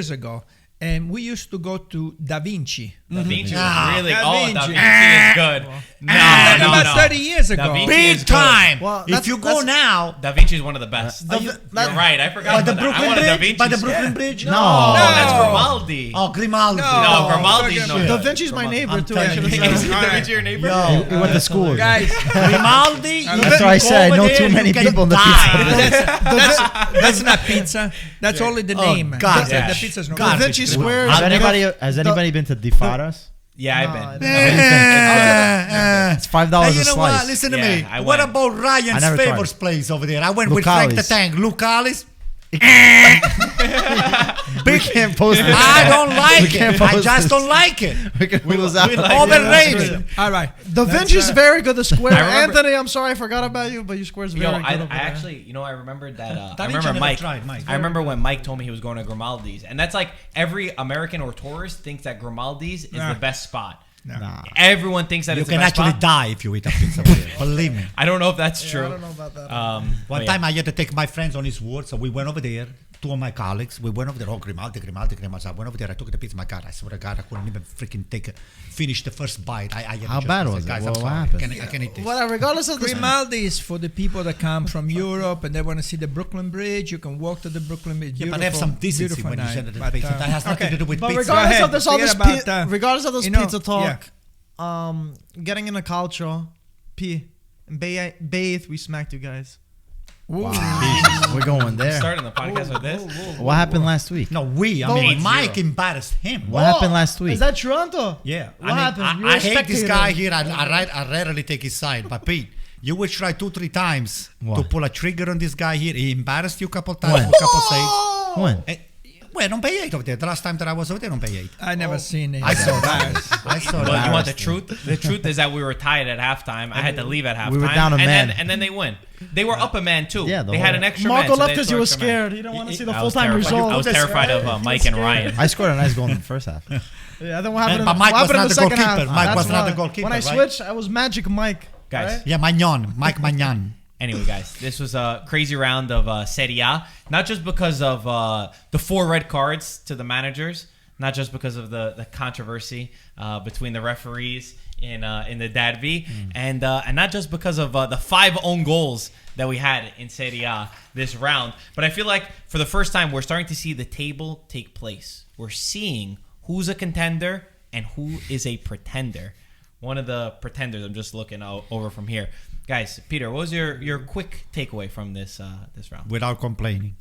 years ago. And we used to go to Da Vinci. Da Vinci was really... Da Da Vinci. Vinci is good. No. About 30 years ago. Da Vinci Big is good. time. Well, if you go now... Da Vinci is one of the best. You're right. I forgot By the about that. I Brooklyn wanted Da Bridge? Vinci's. By the Brooklyn Bridge? No. No, that's Grimaldi. Oh, Grimaldi. No, Grimaldi's no. Da Vinci's my neighbor too. I telling should you. have Is said. Da Vinci your neighbor? Yo, We went to school. Guys, Grimaldi. That's you why I go said I know over too there, many you can people in the die. that's not pizza. That's only the name. God. The pizza's not Da God. Vinci Square. Has is anybody the- been to Di Fara's? Yeah, I've been. It's $5 Hey, a you know slice. what? Listen to Yeah, me. I What went. about Ryan's never tried favorites it. place over there? I went with Frank the Lucali's. Tank. Lucali's. We can't post this. I don't like it. can't I post just this. don't like it. We can lose out. Overrated. All right. Da Vinci's very good. The square. I remember- Anthony, I'm sorry I forgot about you, but your square's very Yo, good. I over there. actually, I remembered that. I Da Vinci remember never Mike. tried, Mike. I remember when Mike told me he was going to Grimaldi's, and that's like every American or tourist thinks that Grimaldi's is Nah. the best spot. Nah. Everyone thinks that You it's can the best actually spot. die if you eat a pizza over there. Believe me. I don't know if that's true. I don't know about that. Um, One time I had to take my friends on his word, so we went over there. Two of my colleagues, we went over there. Oh, Grimaldi. So I went over there. I took the pizza. My God, I swear to God, I couldn't even freaking finish the first bite. I had to How just bad say, was it? Guys, What I'm sorry. happened? I can eat this. Well, regardless of this, Grimaldi is for the people that come from Europe and they want to see the Brooklyn Bridge. You can walk to the Brooklyn Bridge. Yeah, but have some decency beautiful when you night. send it to the But, pizza. That has nothing to do with but pizza. regardless ahead. of this, all Forget this, about, regardless of this you know, pizza talk, getting in a calcio, in Bay 8th, we smacked you guys. We're going there. Starting the podcast with this. What happened last week? No, I No, mean, 8-0. Mike embarrassed him. What happened last week? Is that Toronto? Yeah. What I mean, happened? You're I a hate this spectator. guy here. I rarely take his side. But Pete, you will try 2-3 times to What? pull a trigger on this guy here. He embarrassed you a couple times, When? a couple saves. When? Well, on Bay 8 over there. The last time that I was over there on Bay 8. I never seen it. I saw that. I saw Well, you want that. the truth? The truth is that we were tied at halftime. I had to leave at halftime. We were down a and man. and then they win. They were up a man too. Yeah, the they had whole- an extra Marco man. so left they because had he two was extra men. scared. He didn't want to see the I was full-time terrified. result. I was terrified of Mike and Ryan. I scored a nice goal in the first half. Yeah, then what happened? But Mike what was happened in not the the second goalkeeper. half? Mike That's was not the why. goalkeeper, When I right? switched, I was Magic Mike. Guys. right? Yeah, Mike Magnan. Anyway, guys, this was a crazy round of Serie A. Not just because of the 4 red cards to the managers, not just because of the controversy between the referees in the Derby, and not just because of the 5 own goals that we had in Serie A this round. But I feel like for the first time, we're starting to see the table take place. We're seeing who's a contender and who is a pretender. One of the pretenders, I'm just looking over from here. Guys, Peter, what was your quick takeaway from this round? Without complaining.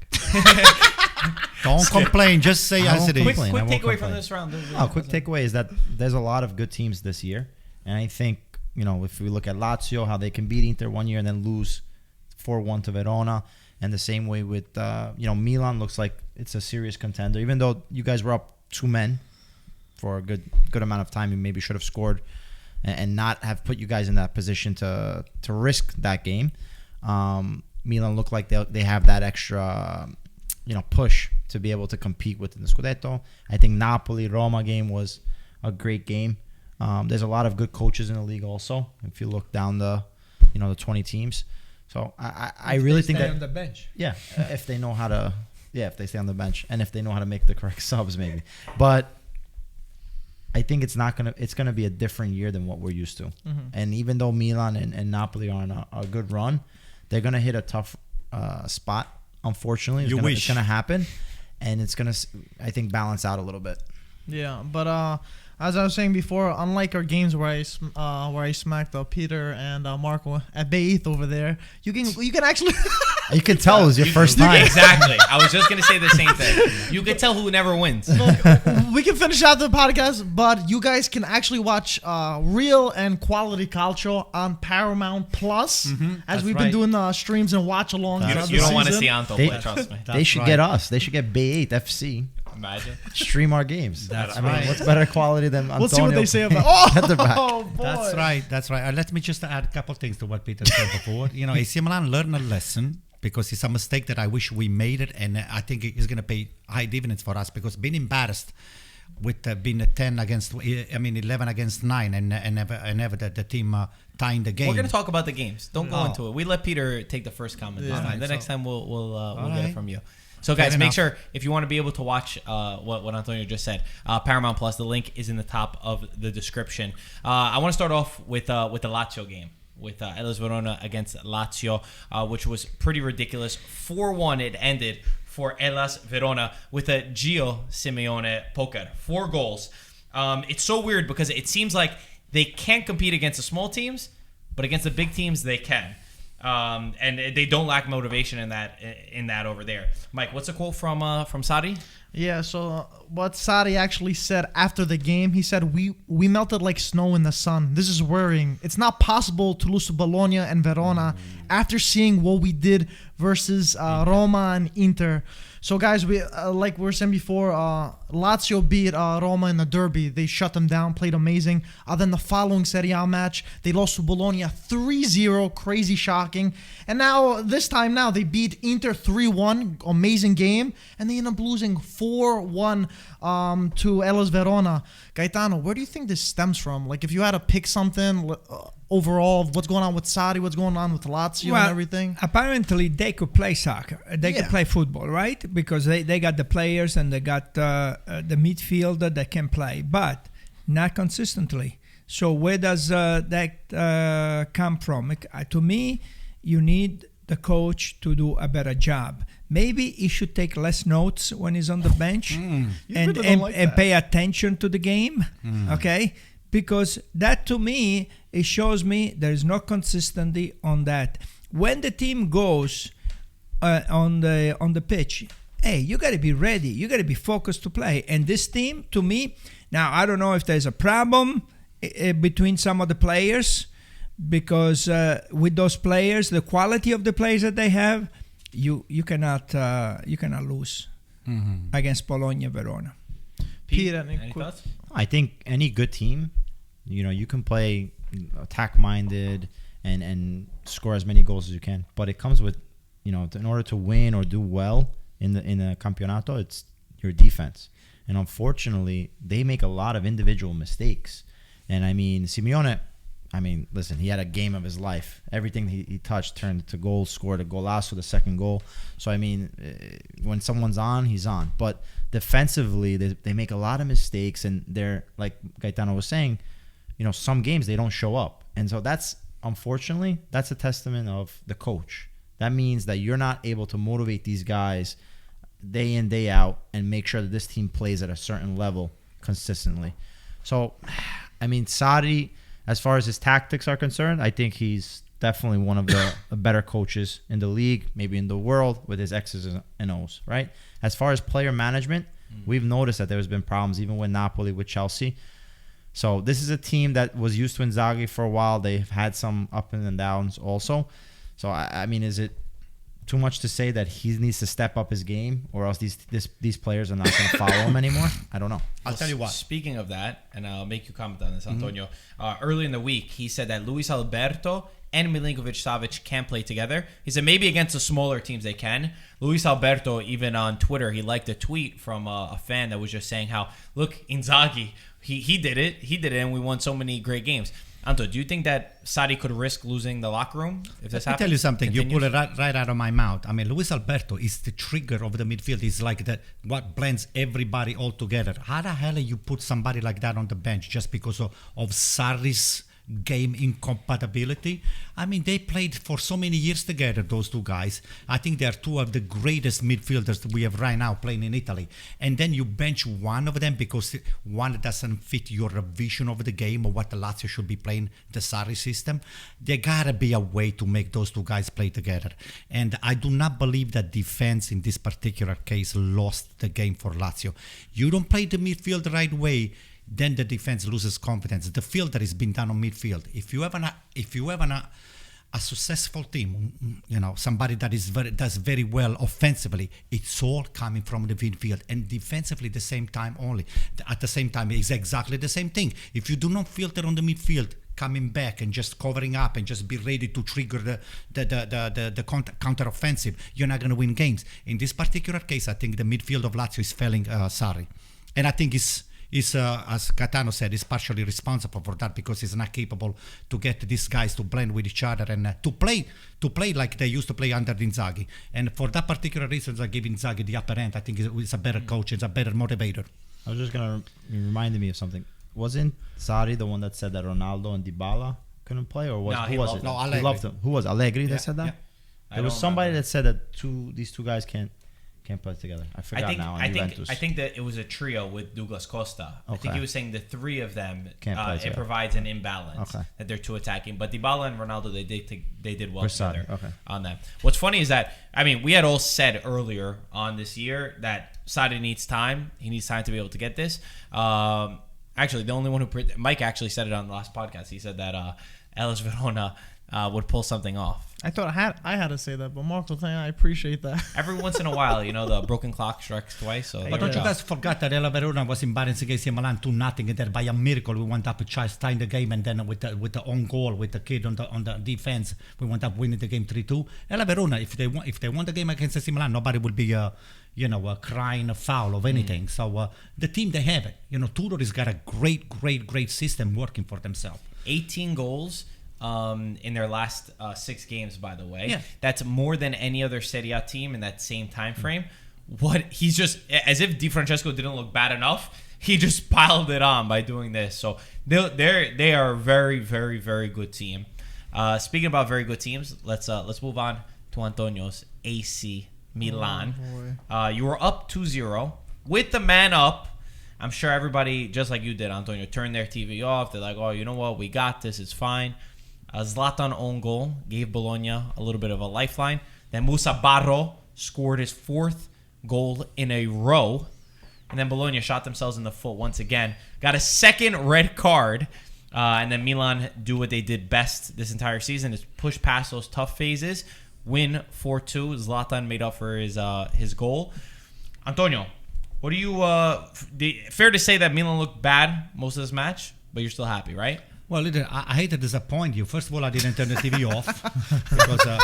Don't complain. Just say I as won't it is. Quick complain. I won't takeaway from complain. this round. Quick takeaway is that there's a lot of good teams this year. And I think, if we look at Lazio, how they can beat Inter one year and then lose 4-1 to Verona. And the same way with, Milan looks like it's a serious contender. Even though you guys were up 2 men for a good amount of time, you maybe should have scored and not have put you guys in that position to risk that game. Milan look like they have that extra, push to be able to compete within the Scudetto. I think Napoli-Roma game was a great game. There's a lot of good coaches in the league also, if you look down the 20 teams. So I really think that on the bench. yeah, if they know how to, if they stay on the bench and if they know how to make the correct subs, maybe. But I think it's gonna be a different year than what we're used to. Mm-hmm. And even though Milan and Napoli are on a good run, they're gonna hit a tough spot. Unfortunately, it's gonna happen, and it's gonna, I think, balance out a little bit. Yeah, but as I was saying before, unlike our games where I smacked Peter and Marco at Bay 8th over there, you can actually You can tell it was your first time. Exactly. I was just going to say the same thing. You could tell who never wins. we can finish out the podcast, but you guys can actually watch real and quality calcio on Paramount Plus, as we've been doing streams and watch alongs. You don't want to see Anto They- play, trust me. They should get us. They should get Bay 8 FC. Imagine. Stream our games. That's I mean, right. what's better quality than Antonio? We'll see what they say about. at the back. Oh boy! That's right. That's right. Let me just add a couple of things to what Peter said before. AC Milan learned a lesson because it's a mistake that I wish we made it, and I think it's going to pay high dividends for us because being embarrassed with being 11 against 9, and never the team tying the game. We're going to talk about the games. Don't go into it. We let Peter take the first comment this Yeah, time. right, The next time we'll get it right. from you. So guys, Fair make enough. sure if you want to be able to watch what Antonio just said, Paramount Plus, the link is in the top of the description. I want to start off with the Lazio game, with Hellas Verona against Lazio, which was pretty ridiculous. 4-1 it ended for Hellas Verona with a Gio Simeone poker. 4 goals. It's so weird because it seems like they can't compete against the small teams, but against the big teams they can. And they don't lack motivation in that over there. Mike, what's a quote from Sarri? Yeah, so what Sarri actually said after the game, he said, we melted like snow in the sun. This is worrying. It's not possible to lose to Bologna and Verona after seeing what we did versus Roma and Inter. So guys, we like we were saying before, Lazio beat Roma in the derby. They shut them down, played amazing. Then the following Serie A match, they lost to Bologna 3-0, crazy shocking. And now, this time now, they beat Inter 3-1, amazing game. And they end up losing 4-1 to Hellas Verona. Gaetano, where do you think this stems from? Like, if you had to pick something overall, what's going on with Sarri, what's going on with Lazio and everything? Apparently, they could play soccer. They could play football, right? Because they got the players and they got the midfielder that can play, but not consistently. So where does that come from? To me, you need the coach to do a better job. Maybe he should take less notes when he's on the bench and pay attention to the game, okay? Because that, to me, it shows me there is no consistency on that. When the team goes on the pitch, hey, you got to be ready. You got to be focused to play. And this team, to me, now I don't know if there's a problem between some of the players, because with those players, the quality of the players that they have, you cannot lose against Bologna, Verona. Pete, any thoughts? I think any good team, you can play attack-minded and score as many goals as you can. But it comes with, in order to win or do well in the campionato, it's your defense. And unfortunately, they make a lot of individual mistakes. And Simeone, listen, he had a game of his life. Everything he touched turned to goals, scored a golazo, the second goal. So, when someone's on, he's on. But defensively, they make a lot of mistakes, and they're, like Gaetano was saying, some games they don't show up. And so unfortunately, that's a testament of the coach. That means that you're not able to motivate these guys day in, day out, and make sure that this team plays at a certain level consistently. So, Sarri, as far as his tactics are concerned, I think he's definitely one of the better coaches in the league, maybe in the world, with his X's and O's, right? As far as player management, we've noticed that there's been problems even with Napoli, with Chelsea. So this is a team that was used to Inzaghi for a while. They've had some up and downs also. So, is it too much to say that he needs to step up his game, or else these players are not going to follow him anymore? I don't know. I'll tell you what. Speaking of that, and I'll make you comment on this, Antonio. Early in the week, he said that Luis Alberto and Milinkovic-Savic can't play together. He said maybe against the smaller teams they can. Luis Alberto, even on Twitter, he liked a tweet from a fan that was just saying how, look, Inzaghi, he did it, and we won so many great games. Anto, do you think that Sarri could risk losing the locker room if this happens? Let me tell you something. You pull it right out of my mouth. Luis Alberto is the trigger of the midfield. He's like what blends everybody all together. How the hell you put somebody like that on the bench just because of Sarri's game incompatibility? They played for so many years together, those two guys. I think they are two of the greatest midfielders that we have right now playing in Italy. And then you bench one of them because one doesn't fit your vision of the game or what the Lazio should be playing, the Sarri system. There gotta be a way to make those two guys play together. And I do not believe that defense in this particular case lost the game for Lazio. You don't play the midfield the right way, then the defense loses confidence. The filter is being done on midfield. If you have a successful team, somebody that does very well offensively, it's all coming from the midfield, and defensively the same time only. At the same time, it's exactly the same thing. If you do not filter on the midfield, coming back and just covering up and just be ready to trigger the counter offensive, you're not going to win games. In this particular case, I think the midfield of Lazio is failing Sarri, and I think is, as Catano said, is partially responsible for that because he's not capable to get these guys to blend with each other and to play like they used to play under Inzaghi. And for that particular reason, I give Inzaghi the upper end. I think he's a better coach, he's a better motivator. I was just gonna reminded me of something. Wasn't Sarri the one that said that Ronaldo and Dybala couldn't play, or No, who was it? No, He Allegri. loved them. Who was Allegri Yeah, that said that? yeah. There was somebody that said that these two guys can't play together. I forgot now. I Juventus. think that it was a trio with Douglas Costa. I think Okay. he was saying the three of them Can't play it together. provides an imbalance Okay. that they're too attacking. But Dybala and Ronaldo they did well Or Sarri, together okay. on that. What's funny is that we had all said earlier on this year that Sarri needs time. He needs time to be able to get this. Actually, the only one Mike actually said it on the last podcast. He said that Elis Verona would pull something off. I thought I had to say that, but Marco, I appreciate that. Every once in a while, the broken clock strikes twice. So But don't you guys forget that Ella Verona was embarrassed against Milan 2-0, and then by a miracle we went up tying the game, and then with the own goal with the kid on the defense, we went up winning the game 3-2. Ella Verona, if they won the game against AC Milan, nobody would be crying a foul of anything. So the team, they have it. Tudor has got a great system working for themselves. 18 goals in their last 6 games, by the way. Yeah. That's more than any other Serie A team in that same time frame. He's just, as if Di Francesco didn't look bad enough, he just piled it on by doing this. So they are a very, very, very good team. Speaking about very good teams, let's move on to Antonio's AC Milan. You were up 2-0 with the man up. I'm sure everybody, just like you did, Antonio, turned their TV off. They're like, oh, you know what? We got this. It's fine. Zlatan own goal gave Bologna a little bit of a lifeline. Then Musa Barro scored his 4th goal in a row. And then Bologna shot themselves in the foot once again. Got a second red card. And then Milan do what they did best this entire season, is push past those tough phases. Win 4-2. Zlatan made up for his goal. Antonio, what do you... fair to say that Milan looked bad most of this match, but you're still happy, right? Well, I hate to disappoint you. First of all, I didn't turn the TV off because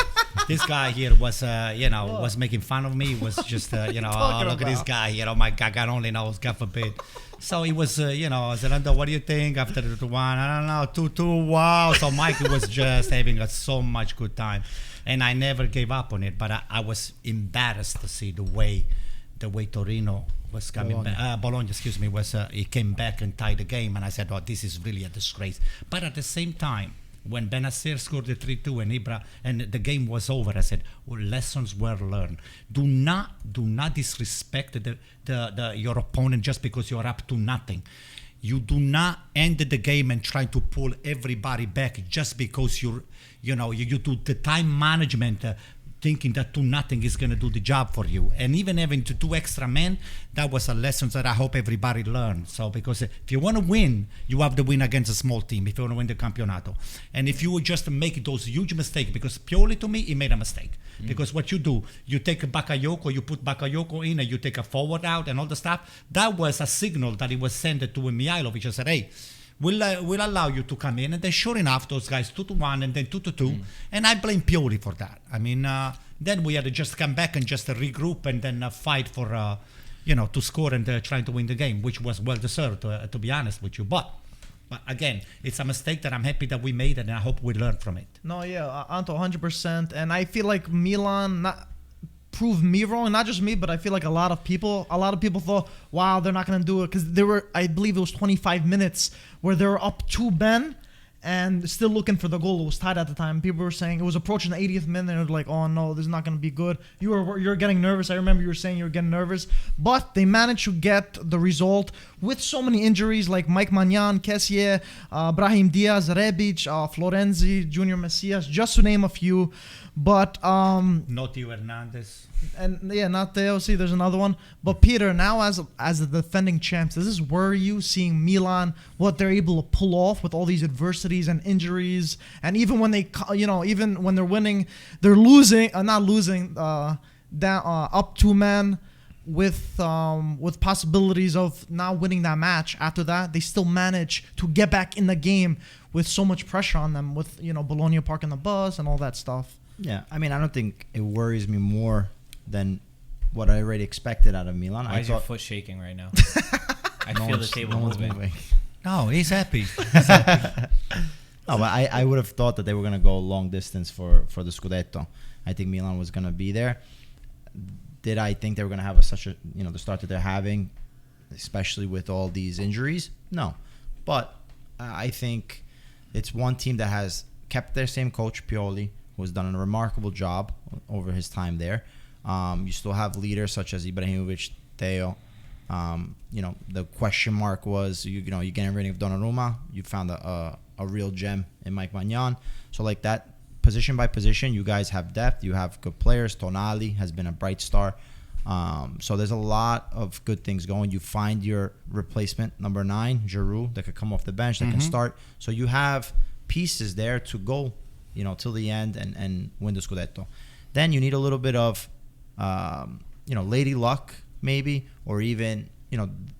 this guy here was, was making fun of me. Was just, oh, look at this guy. My God only knows, God forbid. So he was, Zelanda, what do you think after the 2-1? I don't know, 2-2, wow. So Mike was just having so much good time. And I never gave up on it, but I was embarrassed to see the way Torino was coming back. Bologna, he came back and tied the game, and I said, "Oh, this is really a disgrace." But at the same time, when Benacer scored the 3-2 and Ibra, and the game was over, I said, lessons were learned. Do not disrespect your opponent just because you're up to nothing. You do not end the game and try to pull everybody back just because you do the time management. Thinking that 2-0 is going to do the job for you, and even having to 2 extra men, that was a lesson that I hope everybody learned. So because if you want to win, you have to win against a small team if you want to win the campionato. And if you would just make those huge mistakes, because Pioli, to me, he made a mistake. Because what you do, you take a Bakayoko, you put Bakayoko in, and you take a forward out and all the stuff. That was a signal that he was sent to Mihailovic and said, hey, we'll allow you to come in. And then sure enough, those guys 2-1 and then 2-2. And I blame Pioli for that. I mean, then we had to just come back and just regroup and then fight for, to score and trying to win the game, which was well deserved, to be honest with you. But again, it's a mistake that I'm happy that we made, and I hope we learn from it. No, yeah, Anto, 100%. And I feel like Milan proved me wrong, not just me, but I feel like a lot of people thought, wow, they're not going to do it, because I believe it was 25 minutes where they were up 2-0 and still looking for the goal. It was tied at the time. People were saying it was approaching the 80th minute, and they were like, oh no, this is not going to be good. You're getting nervous. I remember you were saying you were getting nervous, but they managed to get the result with so many injuries like Mike Magnan, Kessié, Brahim Diaz, Rebic, Florenzi, Junior Messias, just to name a few. But Notio Hernandez. And yeah, not Theo. See, there's another one. But Peter, now as the defending champs, does this worry you, seeing Milan, what they're able to pull off with all these adversities and injuries, and even when even when they're winning, they're losing, not losing, down up 2-0 with possibilities of not winning that match. After that, they still manage to get back in the game with so much pressure on them, with Bologna parking the bus and all that stuff. Yeah, I mean, I don't think it worries me more than what I already expected out of Milan. Why is your foot shaking right now? I feel the table no one's moving. No, he's happy. No, but I would have thought that they were going to go long distance for the Scudetto. I think Milan was going to be there. Did I think they were going to have such a the start that they're having, especially with all these injuries? No, but I think it's one team that has kept their same coach, Pioli, who has done a remarkable job over his time there. You still have leaders such as Ibrahimovic, Theo. The question mark was you're getting rid of Donnarumma. You found a real gem in Mike Maignan. So like that, position by position, you guys have depth. You have good players. Tonali has been a bright star. So there's a lot of good things going. You find your replacement, number 9, Giroud, that could come off the bench, that can start. So you have pieces there to go, till the end and win the Scudetto. Then you need a little bit of, lady luck maybe, or even,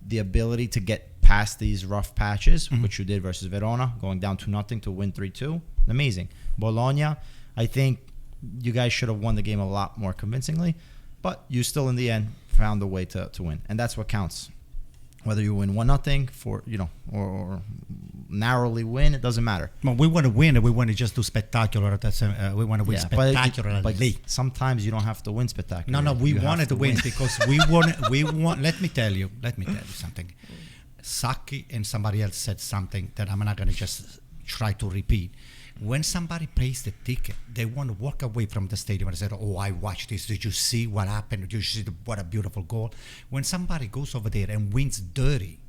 the ability to get past these rough patches, which you did versus Verona, going down 2-0 to win 3-2. Amazing. Bologna, I think you guys should have won the game a lot more convincingly, but you still in the end found a way to win, and that's what counts. Whether you win 1-0 for or narrowly win, it doesn't matter. Well, we want to win, and we want to just do spectacular. We want to win spectacularly. But sometimes you don't have to win spectacular. No, we wanted to win because we want. Let me tell you something. Saki and somebody else said something that I'm not going to just try to repeat. When somebody pays the ticket, they want to walk away from the stadium and say, "Oh, I watched this. Did you see what happened? Did you see what a beautiful goal?" When somebody goes over there and wins dirty,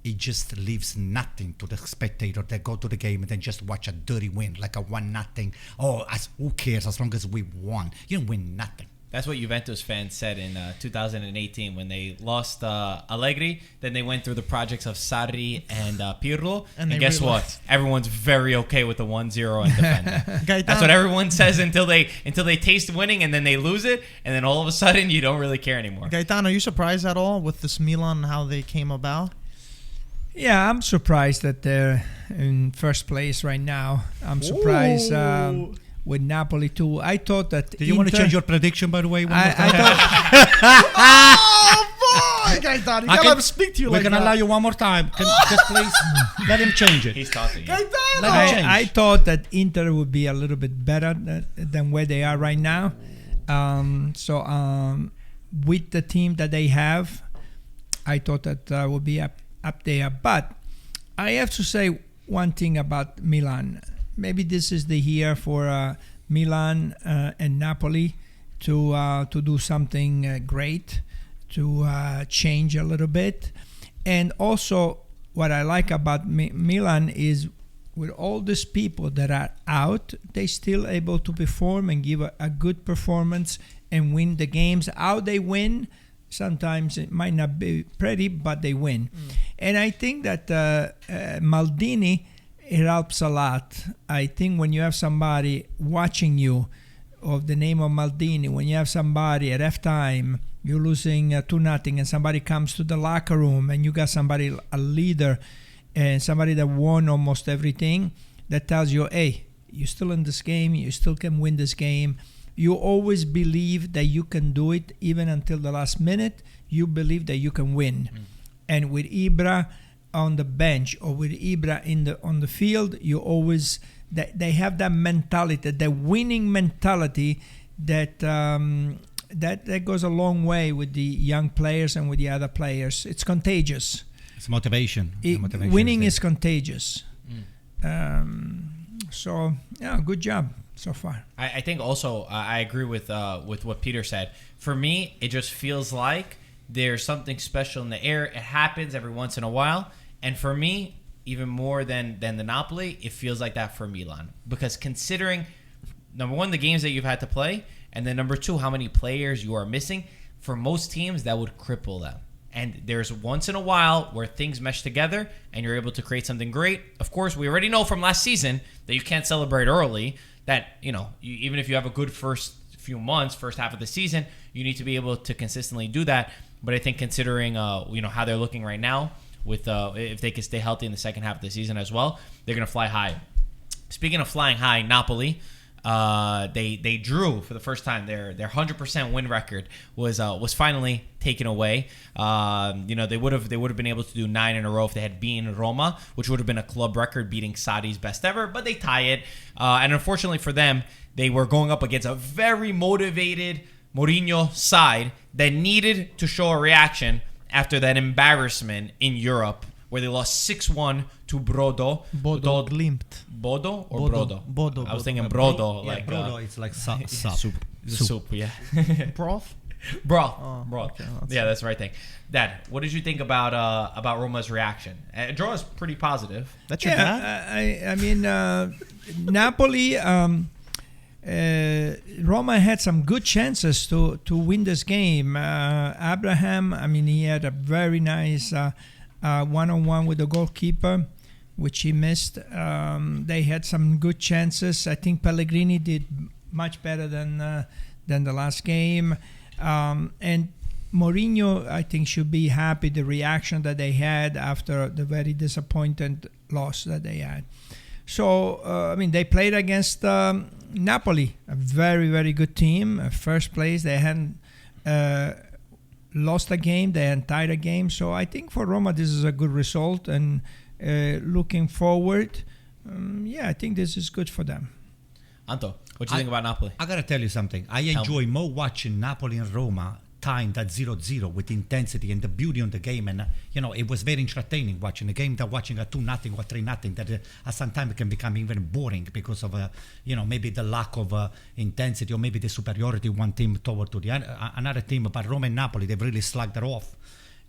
it just leaves nothing to the spectator that go to the game and then just watch a dirty win, like a 1-0. Oh, who cares as long as we won? You don't win nothing. That's what Juventus fans said in 2018 when they lost Allegri. Then they went through the projects of Sarri and Pirlo. And guess what? Everyone's very okay with the 1-0 and defending. That's what everyone says until they taste winning and then they lose it. And then all of a sudden you don't really care anymore. Gaetano, are you surprised at all with this Milan and how they came about? Yeah, I'm surprised that they're in first place right now. I'm surprised with Napoli too. I thought that. Do you want to change your prediction, by the way? Oh boy, Gaetano, you gotta speak to you. We're gonna allow you one more time. Just please let him change it. He's talking. Gaetano. I thought that Inter would be a little bit better than where they are right now. With the team that they have, I thought that would be up there. But I have to say one thing about Milan. Maybe this is the year for Milan and Napoli to do something great, to change a little bit. And also what I like about Milan is with all these people that are out, they still able to perform and give a good performance and win the games. How they win, sometimes it might not be pretty, but they win. And I think that Maldini, it helps a lot. I think when you have somebody watching you of the name of Maldini, when you have somebody at halftime, you're losing 2-0 and somebody comes to the locker room and you got somebody, a leader and somebody that won almost everything, that tells you, hey, you're still in this game, you still can win this game. You always believe that you can do it even until the last minute. You believe that you can win. And with Ibra on the bench or with Ibra on the field, you always they have that mentality, that winning mentality that goes a long way with the young players and with the other players. It's contagious. It's motivation. Winning is contagious. So yeah, good job so far. I think also I agree with what Peter said. For me, it just feels like there's something special in the air. It happens every once in a while. And for me, even more than the Napoli, it feels like that for Milan. Because considering, number one, the games that you've had to play, and then number two, how many players you are missing, for most teams, that would cripple them. And there's once in a while where things mesh together and you're able to create something great. Of course, we already know from last season that you can't celebrate early, that, even if you have a good first few months, first half of the season, you need to be able to consistently do that. But I think considering, how they're looking right now, with if they can stay healthy in the second half of the season as well, they're going to fly high. Speaking of flying high, Napoli, They drew for the first time. Their 100% win record was finally taken away. They would have been able to do 9 in a row if they had beaten Roma, which would have been a club record, beating Sarri's best ever. But they tie it, and unfortunately for them, they were going up against a very motivated Mourinho side that needed to show a reaction after that embarrassment in Europe, where they lost 6-1 to Bodo Glimt. Bodo or Brodo? Bodo. I was thinking Brodo. Yeah, like brodo, it's like soup. soup, yeah. Broth? Broth. Oh, Broth. okay, That's the right thing. Dad, what did you think about Roma's reaction? Draw is pretty positive. That's your dad? I mean, Napoli, Roma had some good chances to win this game. Abraham, I mean, he had a very nice one-on-one with the goalkeeper, which he missed. They had some good chances. I think Pellegrini did much better than the last game. And Mourinho, I think, should be happy the reaction that they had after the very disappointing loss that they had. So, I mean, they played against Napoli, a very, very good team. First place, they hadn't lost a game, they hadn't tied a game. So I think for Roma, this is a good result. And looking forward, I think this is good for them. Anto, what do you think about Napoli? I gotta tell you something. I enjoy more watching Napoli and Roma timed at 0-0 with intensity and the beauty on the game, and it was very entertaining watching the game than watching a 2-0 or 3-0 that sometimes can become even boring because of maybe the lack of intensity or maybe the superiority one team toward to the another team. But Roma and Napoli, they've really slugged it off.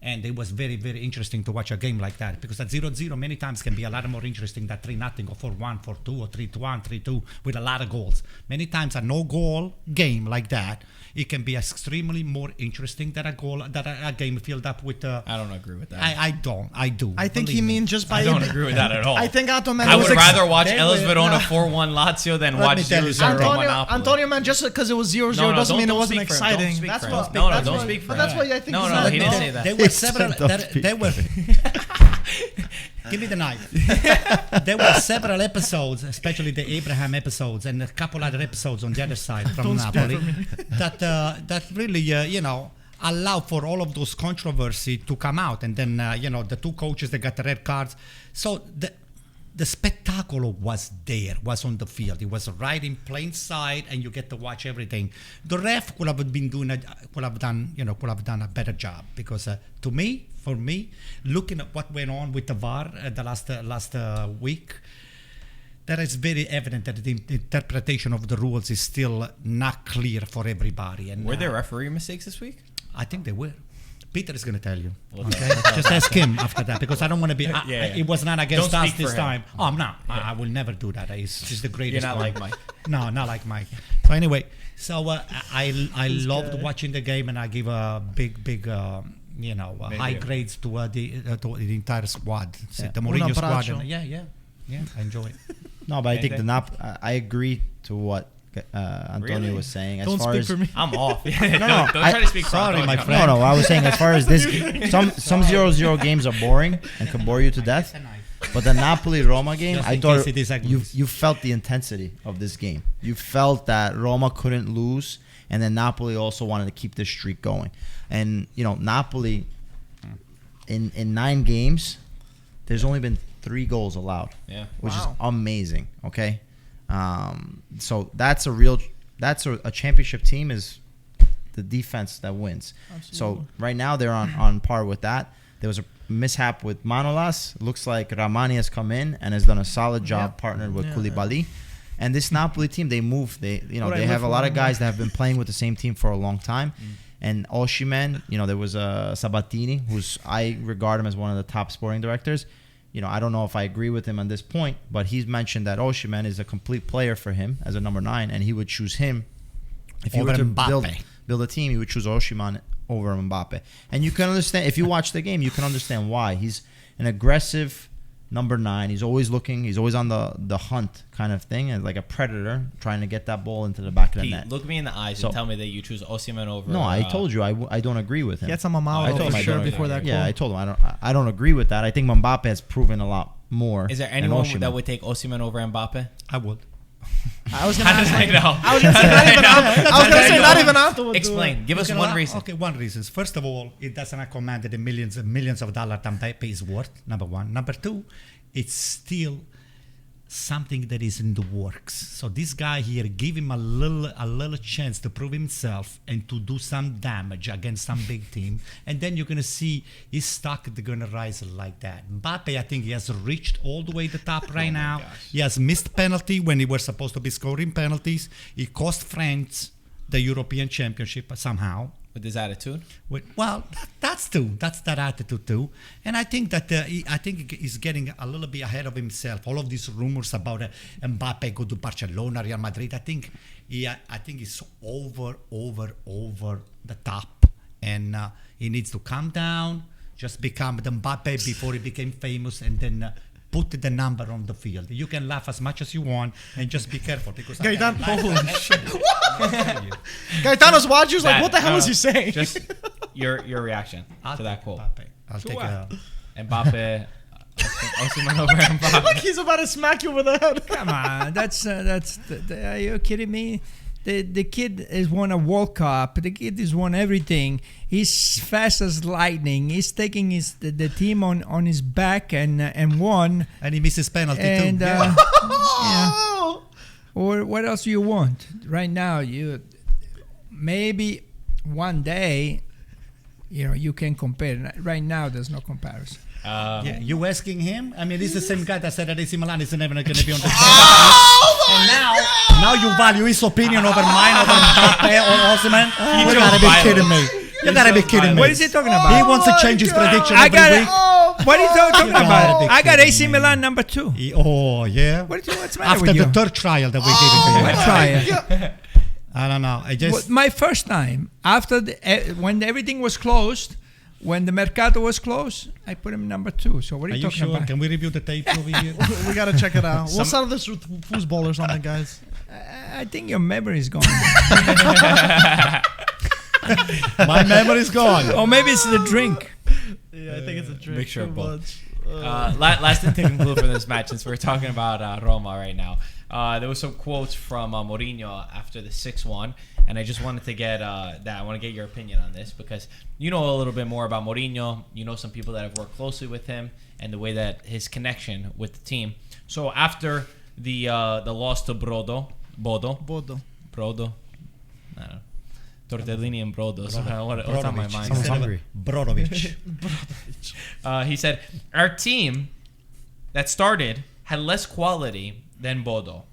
And it was very, very interesting to watch a game like that, because at 0-0 many times can be a lot more interesting than 3-0 or 4-1, 4-2 or 3-1, 3-2 with a lot of goals. Many times a no-goal game like that, it can be extremely more interesting than a game filled up with. I don't agree with that. I don't. I do. I think he means just by. I don't agree with that at all. I think Antonio. I would rather watch Hellas Verona 4-1 Lazio than watch 0-0 Roma Napoli. Antonio, man, just because it was 0-0 doesn't mean it wasn't exciting. That's what. Don't speak for him. But that's what I think. No, he didn't say that. There were several. There were. Give me the knife. There were several episodes, especially the Abraham episodes, and a couple other episodes on the other side from Napoli, that really, allow for all of those controversy to come out. And then, the two coaches that got the red cards. So the spectacle was there, was on the field. It was right in plain sight, and you get to watch everything. The ref could have done a better job, because for me, looking at what went on with the VAR the last week, that is very evident that the interpretation of the rules is still not clear for everybody. And were there referee mistakes this week? I think there were. Peter is going to tell you. Okay? Just ask him after that, because I don't want to be. It was not against us this time. Oh, I'm not. Yeah. I will never do that. He's the greatest. You're not like Mike. No, not like Mike. So anyway, I loved watching the game, and I give a big high grades to the entire squad. The Mourinho squad. I enjoy it. No, but I think I agree to what Antonio was saying. As don't far speak as for me. I'm off. No, don't try to speak for sorry, Antonio. my friend. No, I was saying as far as this, some 0-0 games are boring and can bore you to death. But the Napoli-Roma game, I thought you felt the intensity of this game. You felt that Roma couldn't lose, and then Napoli also wanted to keep this streak going. And Napoli, in 9 games, there's only been 3 goals allowed, which is amazing. Okay. So that's a championship team, is the defense that wins. Absolutely. So right now they're on par with that. There was a mishap with Manolas. Looks like Ramani has come in and has done a solid job partnered with Koulibaly. And this Napoli team, they move. They have a lot of guys that have been playing with the same team for a long time. And Osimhen, there was Sabatini, who's I regard him as one of the top sporting directors. I don't know if I agree with him on this point, but he's mentioned that Osimhen is a complete player for him as a number 9, and he would choose him if he were to build a team. He would choose Osimhen over Mbappe, and you can understand if you watch the game. You can understand why. He's an aggressive number 9. He's always looking. He's always on the hunt kind of thing, and like a predator trying to get that ball into the back of the net. Look me in the eyes and tell me that you choose Osimhen over. No, I told you I don't agree with him. He had some Amaro for sure before that. Yeah, I told him I don't agree with that. I think Mbappe has proven a lot more. Is there anyone that would take Osimhen over Mbappe? I would. I was gonna How did ask, I know? I was gonna say not even. I was gonna say not even Anto would do it. Explain. Give us one reason. Okay, one reason. First of all, it doesn't command the millions and millions of dollars that Mbappe is worth. Number one. Number two, it's still something that is in the works. So this guy here, give him a little chance to prove himself and to do some damage against some big team, and then you're gonna see his stock is gonna rise like that. Mbappe, I think he has reached all the way to the top right now. gosh. He has missed penalty when he was supposed to be scoring penalties. He cost France the European Championship somehow. With his attitude. Well, that's too. That's that attitude too. And I think that I think he's getting a little bit ahead of himself. All of these rumors about Mbappe go to Barcelona, Real Madrid. I think he's over the top, and he needs to calm down. Just become the Mbappe before he became famous, and then put the number on the field. You can laugh as much as you want, and just be careful because Gaetano's watching like, That- what the hell no, is he saying? Just your reaction to that quote. I'll take what? it. Mbappe. Osimhen over Mbappe. Like he's about to smack you over the head. Come on, that's are you kidding me? The kid has won a World Cup. The kid has won everything. He's fast as lightning. He's taking the team on his back and won. And he misses penalty And too. Yeah. yeah. Or what else you want right now? You maybe one day, you can compare. Right now, there's no comparison. Yeah, you asking him? I mean, he's the same guy that said that AC Milan is never going to be on the same. And now you value his opinion over mine, over Mbappe or Osimhen? You gotta be kidding me. You gotta be kidding me. What is he talking about? He wants to change his prediction I every got week. What are you talking gotta about? be I got kidding AC me. Milan number 2. Oh, yeah? What's the matter After with you? the third trial that we gave it to you. What trial? I don't know. I just... My first time after when everything was closed, when the mercato was closed, I put him number 2. So what are Are you you talking sure? about? Can we review the tape over here? We gotta check it out. We'll settle this with foosball or something, guys. I think your memory is gone. My memory's gone. Or maybe it's the drink. Yeah, I think it's a drink. Mixture of too both. much. Last thing to conclude for this match, since we're talking about Roma right now, there was some quotes from Mourinho after the 6-1, and I just wanted to get that. I want to get your opinion on this because you know a little bit more about Mourinho. You know some people that have worked closely with him and the way that his connection with the team. So after the loss to Bodo, I don't know. Tortellini and Brodo. So what's on my mind? Sounds hungry. Brodovic. He said, our team that started had less quality than Bodo.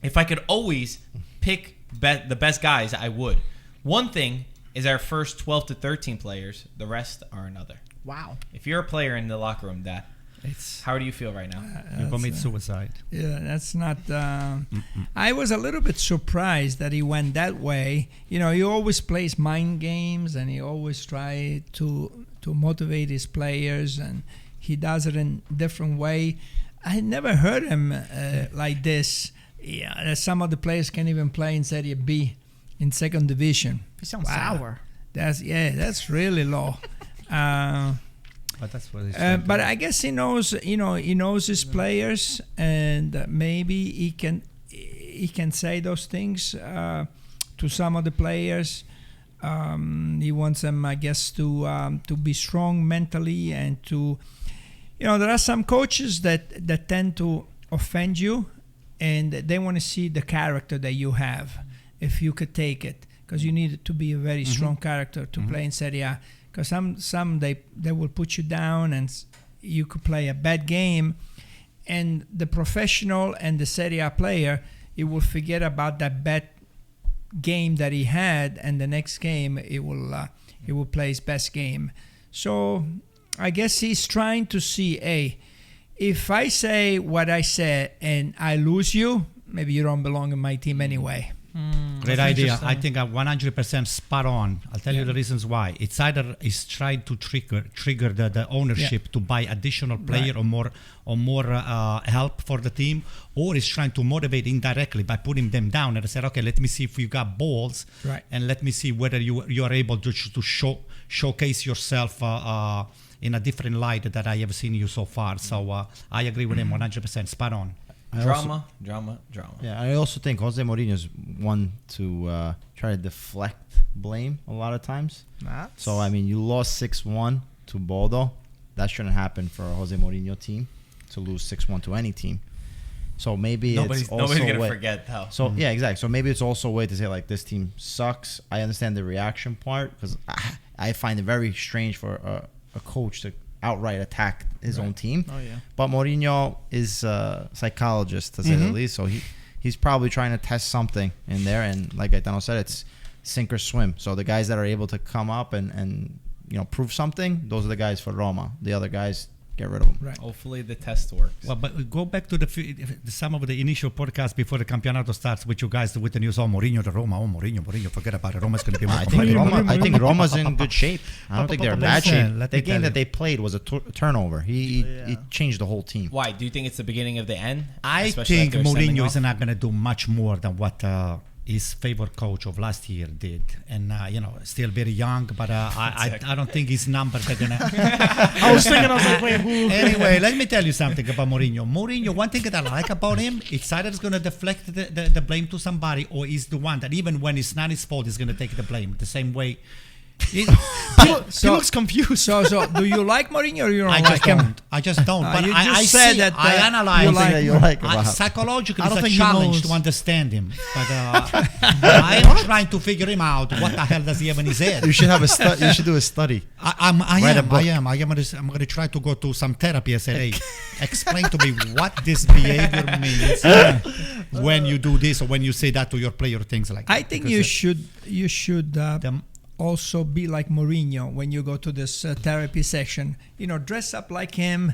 If I could always pick the best guys, I would. One thing is our first 12 to 13 players. The rest are another. Wow. If you're a player in the locker room, how do you feel right now? You commit suicide. Yeah, that's not. I was a little bit surprised that he went that way. He always plays mind games, and he always try to motivate his players, and he does it in a different way. I never heard him like this. Yeah, some of the players can't even play in Serie B, in second division. He sounds Wow. sour. That's really low. But that's what But I guess he knows, he knows his players, and maybe he can say those things to some of the players. He wants them, I guess, to be strong mentally and to, there are some coaches that tend to offend you, and they want to see the character that you have, if you could take it, because you need to be a very strong character to play in Serie A. Because some they will put you down, and you could play a bad game, and the professional and the Serie A player, he will forget about that bad game that he had, and the next game he will play his best game. So I guess he's trying to see, hey, if I say what I said and I lose you, maybe you don't belong in my team anyway. Great idea. I think I'm 100% spot on. I'll tell you the reasons why. It's either he's trying to trigger the ownership to buy additional player or more help for the team, or he's trying to motivate indirectly by putting them down and say, okay, let me see if you got balls, and let me see whether you are able to showcase yourself in a different light that I have seen you so far. So I agree with him 100%. Spot on. Drama. Yeah, I also think Jose Mourinho is one to try to deflect blame a lot of times. So, I mean, you lost 6-1 to Bodo. That shouldn't happen for a Jose Mourinho team to lose 6-1 to any team. So maybe Nobody's it's also going a to way. forget, though. So, yeah, exactly. So maybe it's also a way to say, like, this team sucks. I understand the reaction part because I find it very strange for a coach to outright attack his own team. Oh, yeah. But Mourinho is a psychologist, to say the least. So he's probably trying to test something in there. And like Gaetano said, it's sink or swim. So the guys that are able to come up and prove something, those are the guys for Roma. The other guys, get rid of them. Right. Hopefully the test works. Well, but go back to some of the initial podcasts before the Campionato starts with you guys with the news. Oh, Mourinho to Roma. Oh, Mourinho. Forget about it. Roma's going to be more I think Roma's in good shape. I don't think they're in bad shape. Let The me game tell that you. they played was a turnover. He changed the whole team. Why? Do you think it's the beginning of the end? I Especially think after sending Mourinho off? is not going to do much more than what his favorite coach of last year did. And, still very young, but I don't think his numbers are going to... I was like, wait, who? Anyway, let me tell you something about Mourinho. Mourinho, one thing that I like about him, it's either he's going to deflect the blame to somebody, or he's the one that even when it's not his fault, he's going to take the blame. The same way... He looks confused. So do you like Mourinho or you don't I like just him? don't. I just don't. But You I just said see, that, I you analyze. like- That you like about him. Psychologically, I don't it's a think he challenge knows. to understand him. But I am trying to figure him out. What the hell does he have in his head? You should have you should do a study. Write a book. I'm going to try to go to some therapy. I said, hey, explain to me what this behavior means when you do this or when you say that to your player, things like that. I think Because you should also be like Mourinho when you go to this therapy session. Dress up like him.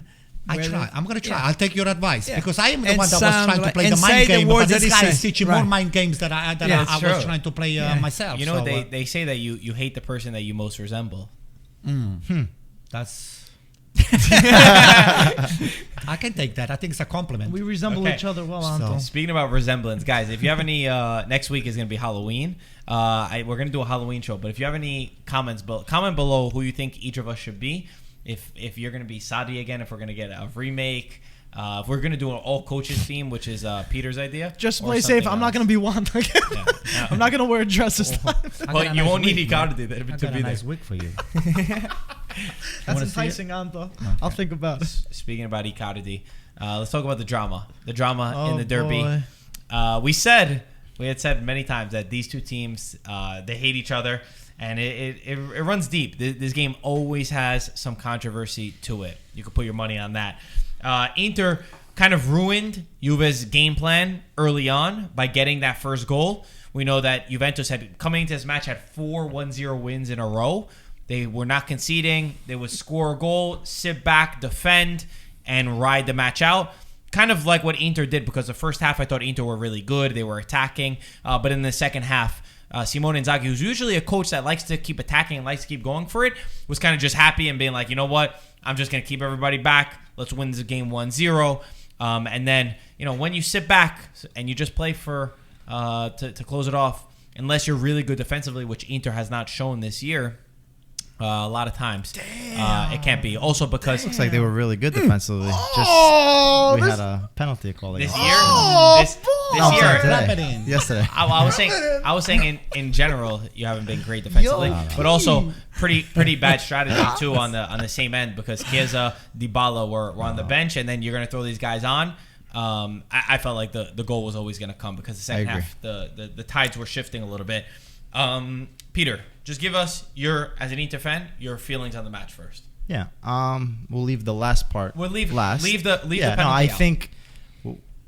I wear try. it- I'm going to try. Yeah. I'll take your advice Yeah. because I am the And one that was sound trying to like- play the and say mind the game. But words this that he guy is says. teaching Right. more mind games that I it's was true. trying to play Yeah. myself. You know, So, they say that you hate the person that you most resemble. That's. I can take that. I think it's a compliment. We resemble Okay. each other well, So- Anto. Speaking about resemblance, guys, if you have any, next week is going to be Halloween. We're going to do a Halloween show, but if you have any comments, comment below who you think each of us should be. If you're going to be Sadi again, if we're going to get a remake, if we're going to do an all coaches theme, which is Peter's idea. Just or play safe. something I'm not else. going to be one. Yeah. I'm not going to wear a dress this time. But you won't need Icardi I to got be a there. nice wig for you. That's wanna see it? enticing, Anto. I'll think about it. Speaking about Icardi, let's talk about the drama. The drama in the derby. Boy. We had said many times that these two teams, they hate each other, and it runs deep. This game always has some controversy to it. You could put your money on that. Inter kind of ruined Juve's game plan early on by getting that first goal. We know that Juventus had, coming into this match, had 4 1-0 wins in a row. They were not conceding. They would score a goal, sit back, defend, and ride the match out. Kind of like what Inter did, because the first half I thought Inter were really good. They were attacking. But in the second half, Simone Inzaghi, who's usually a coach that likes to keep attacking and likes to keep going for it, was kind of just happy and being like, you know what? I'm just going to keep everybody back. Let's win this game 1-0. And then, when you sit back and you just play for to close it off, unless you're really good defensively, which Inter has not shown this year, a lot of times it can't be. Also because Looks like they were really good defensively. Oh, We had a penalty call this against year, them. this No, I'm sorry, year, Rub it today. in. Yesterday. I was saying in general you haven't been great defensively, but also pretty bad strategy too on the same end, because Chiesa, Dybala were on the bench, and then you're gonna throw these guys on. I felt like the goal was always gonna come, because the second half the tides were shifting a little bit. Peter, just give us as an Inter fan, your feelings on the match first. Yeah. We'll leave the last part. We'll leave last. the penalty No, I out. think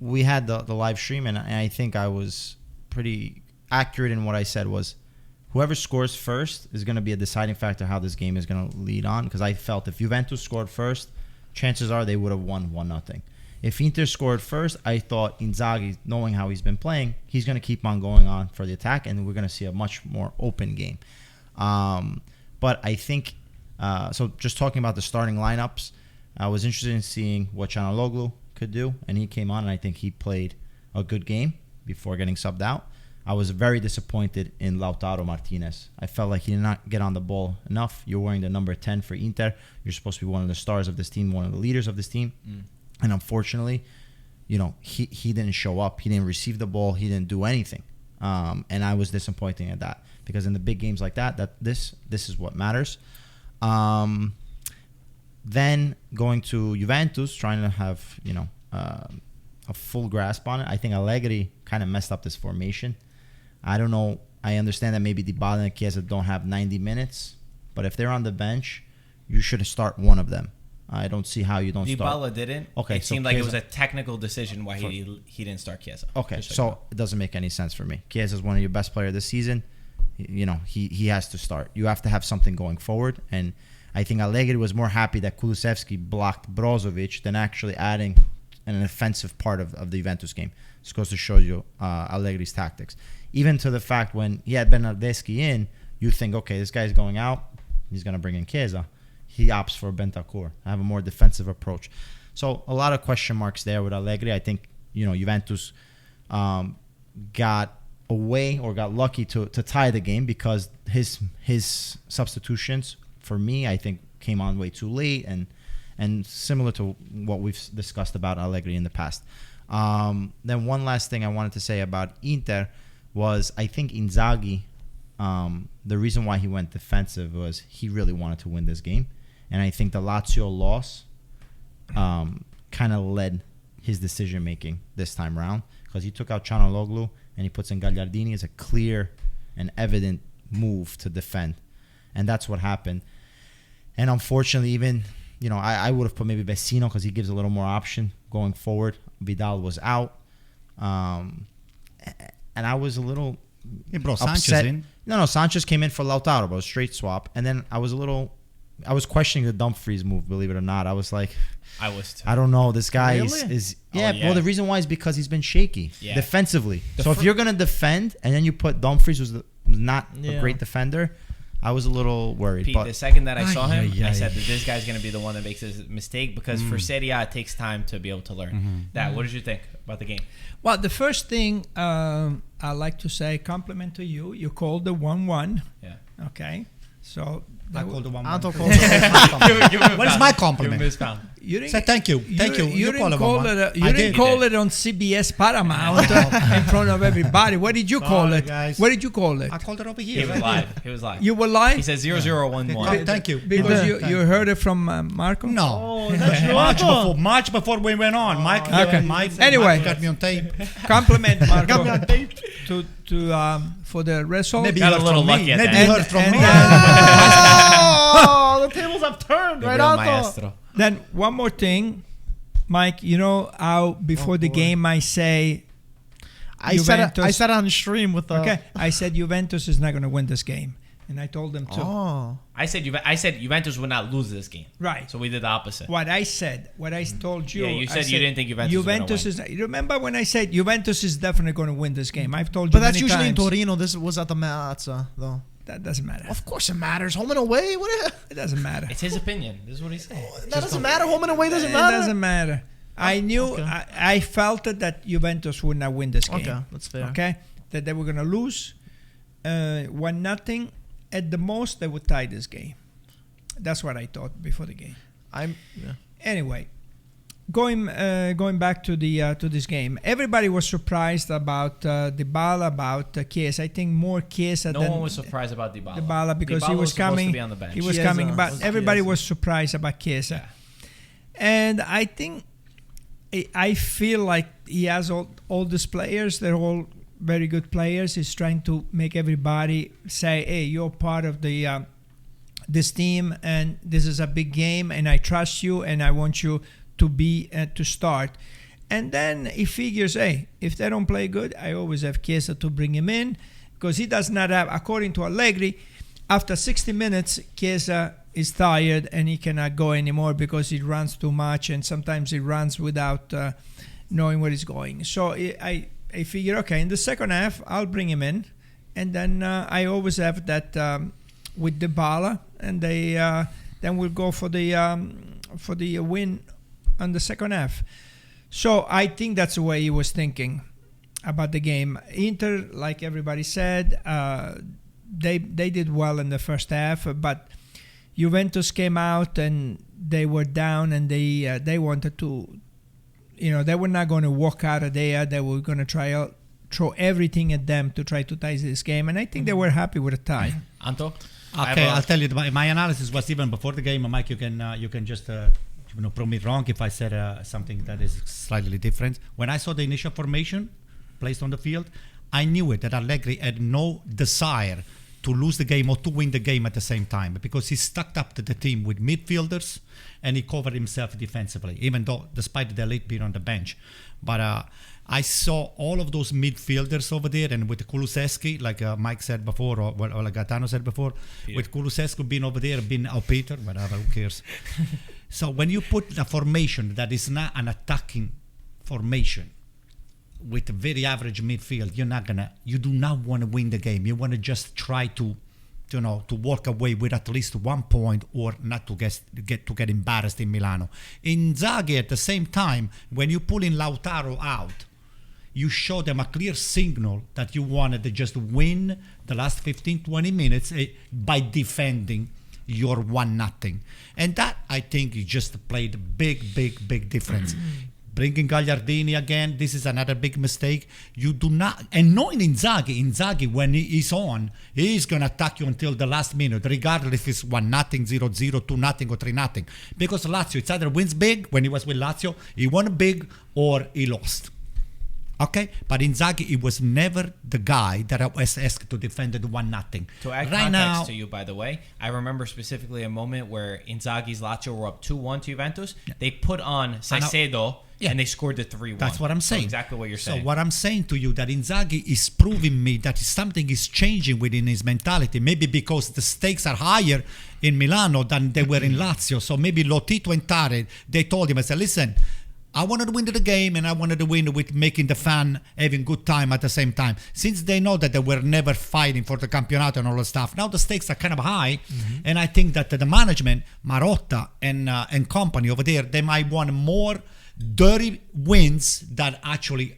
we had the live stream, and I think I was pretty accurate in what I said was whoever scores first is going to be a deciding factor how this game is going to lead on, because I felt if Juventus scored first, chances are they would have won 1-0. If Inter scored first, I thought Inzaghi, knowing how he's been playing, he's going to keep on going on for the attack, and we're going to see a much more open game. But I think, so just talking about the starting lineups, I was interested in seeing what Çalhanoğlu could do, and he came on, and I think he played a good game before getting subbed out. I was very disappointed in Lautaro Martinez. I felt like he did not get on the ball enough. You're wearing the number 10 for Inter. You're supposed to be one of the stars of this team, one of the leaders of this team. And unfortunately, he didn't show up. He didn't receive the ball. He didn't do anything. And I was disappointed at that, because in the big games like that this is what matters. Then going to Juventus, trying to have a full grasp on it. I think Allegri kind of messed up this formation. I don't know. I understand that maybe Dybala and Chiesa don't have 90 minutes, but if they're on the bench, you should start one of them. I don't see how you don't start. Dybala didn't. Okay, it seemed like it was a technical decision why he didn't start Chiesa. Okay, so it doesn't make any sense for me. Chiesa is one of your best players this season. He has to start. You have to have something going forward, and I think Allegri was more happy that Kulusevski blocked Brozovic than actually adding an offensive part of the Juventus game. This goes to show you Allegri's tactics. Even to the fact when he had Bernardeschi in, you think, okay, this guy's going out, he's going to bring in Chiesa. He opts for Bentancur. I have a more defensive approach. So a lot of question marks there with Allegri. I think, Juventus got away or got lucky to tie the game, because his substitutions, for me, I think came on way too late, and similar to what we've discussed about Allegri in the past. Then one last thing I wanted to say about Inter was, I think Inzaghi, the reason why he went defensive was he really wanted to win this game. And I think the Lazio loss kind of led his decision-making this time around, because he took out Çalhanoğlu and he puts in Gagliardini as a clear and evident move to defend. And that's what happened. And unfortunately, even, I would have put maybe Vecino, because he gives a little more option going forward. Vidal was out. And I was a little brought upset. Sanchez in. No, Sanchez came in for Lautaro, but it was straight swap. And then I was questioning the Dumfries move, believe it or not. I was like, I was too. I don't know. This guy Really? is yeah. Well, the reason why is because he's been shaky defensively. The if you're gonna defend and then you put Dumfries, who's not a great defender, I was a little worried. Pete, but the second that I saw him, ay, I ay. said that this guy's going to be the one that makes this mistake, because for Serie A, it takes time to be able to learn. What did you think about the game? Well, the first thing I like to say, compliment to you. You called the 1-1. Yeah. Okay. So I called the one. Anto What called is my compliment? Give him his pound. you didn't Say thank you. Thank you. You call didn't it call 1-1. it. You I didn't did. call it on CBS Paramount in front of everybody. What did you call Sorry, it? guys. What did you call it? I called it over He here. was right live. He was live. You were live. He said 0-0-1-1. Thank you. Because Okay. you heard it from Marco. No. Oh, that's true. Much before we went on. Mike, Okay. Anyway. Mike got me on tape. Compliment Marco for the result. Maybe Got you a heard little from lucky me. at Maybe that. you heard from And- me. Oh, the tables have turned, The right, real Anto? maestro. Then one more thing, Mike. You know how before the game I say, I said Juventus- it on the stream with the. okay, I said Juventus is not going to win this game, and I told them to. Oh. I said Juventus would not lose this game. Right. So we did the opposite. What I said, what I told you. Yeah, you I said you didn't think Juventus was is. You remember when I said Juventus is definitely going to win this game? I've told you. But that's many usually times. in Torino. This was at the Meazza, though. That doesn't matter. Of course it matters. Home and away? It doesn't matter. It's his opinion. This is what he said. That doesn't matter. Home and away doesn't It matter. doesn't matter. I knew. Okay. I felt it that Juventus would not win this game. Okay, that's fair. Okay, that they were going to lose 1-0. At the most, they would tie this game. That's what I thought before the game. Anyway, going back to this game, everybody was surprised about Dybala, about Chiesa. I think more Chiesa No than one was surprised about Dybala. Dybala because Dybala he was supposed coming. to be on the bench. He was Chiesa coming, but was everybody Chiesa. was surprised about Chiesa. Yeah. And I think I feel like he has all these players. They're all very good players. He's trying to make everybody say, "Hey, you're part of the this team, and this is a big game, and I trust you, and I want you to be to start." And then he figures, "Hey, if they don't play good, I always have Chiesa to bring him in, because he does not have." According to Allegri, after 60 minutes, Chiesa is tired and he cannot go anymore because he runs too much, and sometimes he runs without knowing where he's going. So I figure, okay, in the second half, I'll bring him in, and then I always have that with Dybala, and they then we'll go for the win on the second half. So I think that's the way he was thinking about the game. Inter, like everybody said, they did well in the first half, but Juventus came out and they were down, and they wanted to they were not going to walk out of there. They were going to throw everything at them to try to tie this game. And I think they were happy with a tie. Anto? Okay, I'll tell you. My analysis was even before the game. Mike, you can just prove me wrong if I said something that is slightly different. When I saw the initial formation placed on the field, I knew it that Allegri had no desire to lose the game or to win the game at the same time, because he stuck up to the team with midfielders and he covered himself defensively, even though despite the elite being on the bench. But I saw all of those midfielders over there, and with Kulusevski, like Mike said before, or like Gaetano said before, with Kulusevski being over there, Peter, whatever, who cares? So when you put a formation that is not an attacking formation, with a very average midfield, you do not want to win the game. You want to just try to walk away with at least 1 point, or not to get embarrassed in Milano. Inzaghi, at the same time, when you pull in Lautaro out, you show them a clear signal that you wanted to just win the last 15-20 minutes by defending your 1-0. And that, I think, you just played a big difference. Bringing Gagliardini again, this is another big mistake. You do not, and knowing Inzaghi when he is on, he's going to attack you until the last minute, regardless if it's 1-0, 0-0, 2-0, or 3-0. Because Lazio, it's either wins big. When he was with Lazio, he won big or he lost. Okay, but Inzaghi, he was never the guy that I was asked to defend the 1-0. To add context to you, by the way, I remember specifically a moment where Inzaghi's Lazio were up 2-1 to Juventus. Yeah. They put on Caicedo, and they scored the 3-1. That's what I'm saying. So exactly what you're saying. So what I'm saying to you, that Inzaghi is proving me that something is changing within his mentality. Maybe because the stakes are higher in Milano than they were in Lazio. So maybe Lotito and Tare, they told him, I said, listen, I wanted to win the game, and I wanted to win with making the fan having good time at the same time. Since they know that they were never fighting for the Campionato and all the stuff, now the stakes are kind of high, and I think that the management, Marotta and company over there, they might want more dirty wins than actually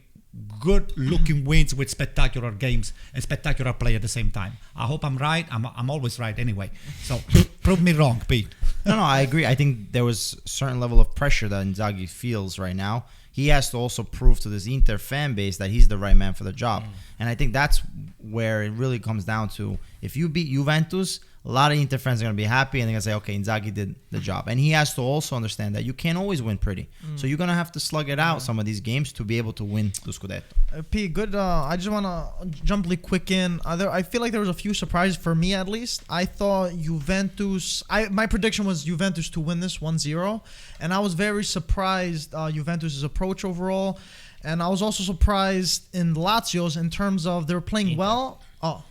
good-looking wins with spectacular games and spectacular play at the same time. I hope I'm right. I'm always right anyway. So prove me wrong, Pete. No, I agree. I think there was a certain level of pressure that Inzaghi feels right now. He has to also prove to this Inter fan base that he's the right man for the job. And I think that's where it really comes down to. If you beat Juventus, a lot of Inter fans are going to be happy, and they're going to say, okay, Inzaghi did the job. And he has to also understand that you can't always win pretty. So you're going to have to slug it out some of these games to be able to win the Scudetto. Pete, good. I just want to jump really quick in. I feel like there was a few surprises for me, at least. I thought Juventus... my prediction was Juventus to win this 1-0. And I was very surprised Juventus' approach overall. And I was also surprised in Lazio's in terms of they were playing well. Oh,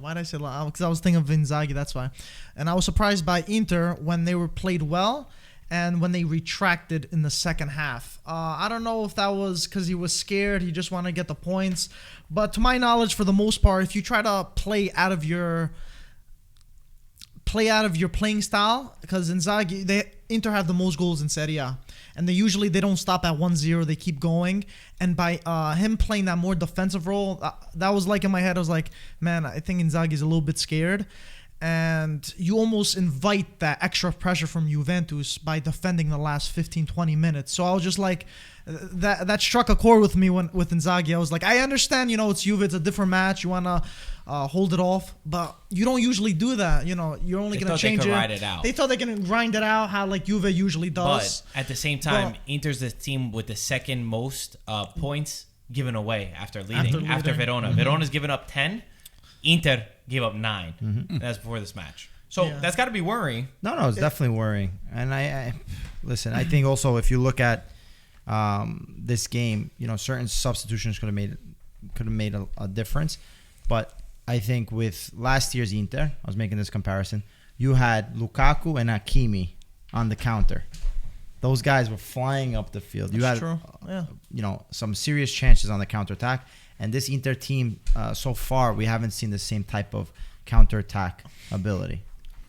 why did I say Lazio? Because I was thinking of Inzaghi, that's why. And I was surprised by Inter when they were played well and when they retracted in the second half. I don't know if that was because he was scared, he just wanted to get the points. But to my knowledge, for the most part, if you try to play out of your playing style, because Inter have the most goals in Serie A, and they don't stop at 1-0, they keep going. And by him playing that more defensive role, that was like in my head, I was like, man, I think Inzaghi's a little bit scared. And you almost invite that extra pressure from Juventus by defending the last 15-20 minutes. So I was just like, that struck a chord with me with Inzaghi. I was like, I understand, it's Juve, it's a different match, you want to hold it off, but you don't usually do that. You're only going to change it. Ride it out. They thought they can grind it out how like Juve usually does. But at the same time, Inter's the team with the second most points given away after leading. After Verona. Verona's given up 10. Inter gave up 9. That's before this match. So that's got to be worrying. No, it's definitely worrying. And I listen, I think also if you look at this game, certain substitutions could have made a difference. But I think with last year's Inter, I was making this comparison, you had Lukaku and Hakimi on the counter. Those guys were flying up the field. That's you had, true. some serious chances on the counterattack. And this Inter team, so far, we haven't seen the same type of counterattack ability.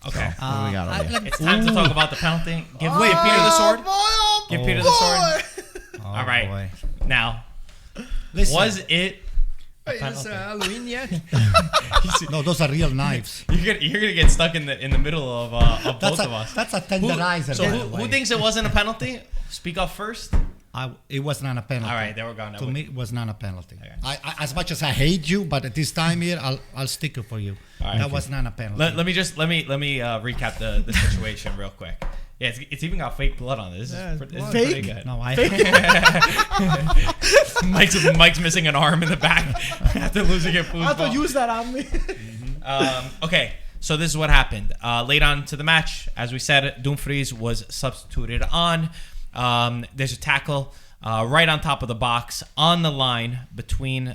Okay. So, what do we got over there? It's time to talk about the penalty. Give Peter the sword. Give Peter the sword. All right. Boy. Now, was it a penalty? Halloween yet? No, those are real knives. You're gonna get stuck in the middle of both of us. That's a tenderizer. Who thinks it wasn't a penalty? Speak up first. It was not a penalty. All right, there we're going. To me, it was not a penalty. Okay. I as much as I hate you, but at this time here, I'll stick it for you. All right. That was not a penalty. Let me recap the situation real quick. Yeah, it's even got fake blood on this. This is pretty good. No, Mike's missing an arm in the back after losing a foosball. I thought you used that on me. Okay, so this is what happened. Late on to the match, as we said, Dumfries was substituted on. There's a tackle right on top of the box on the line between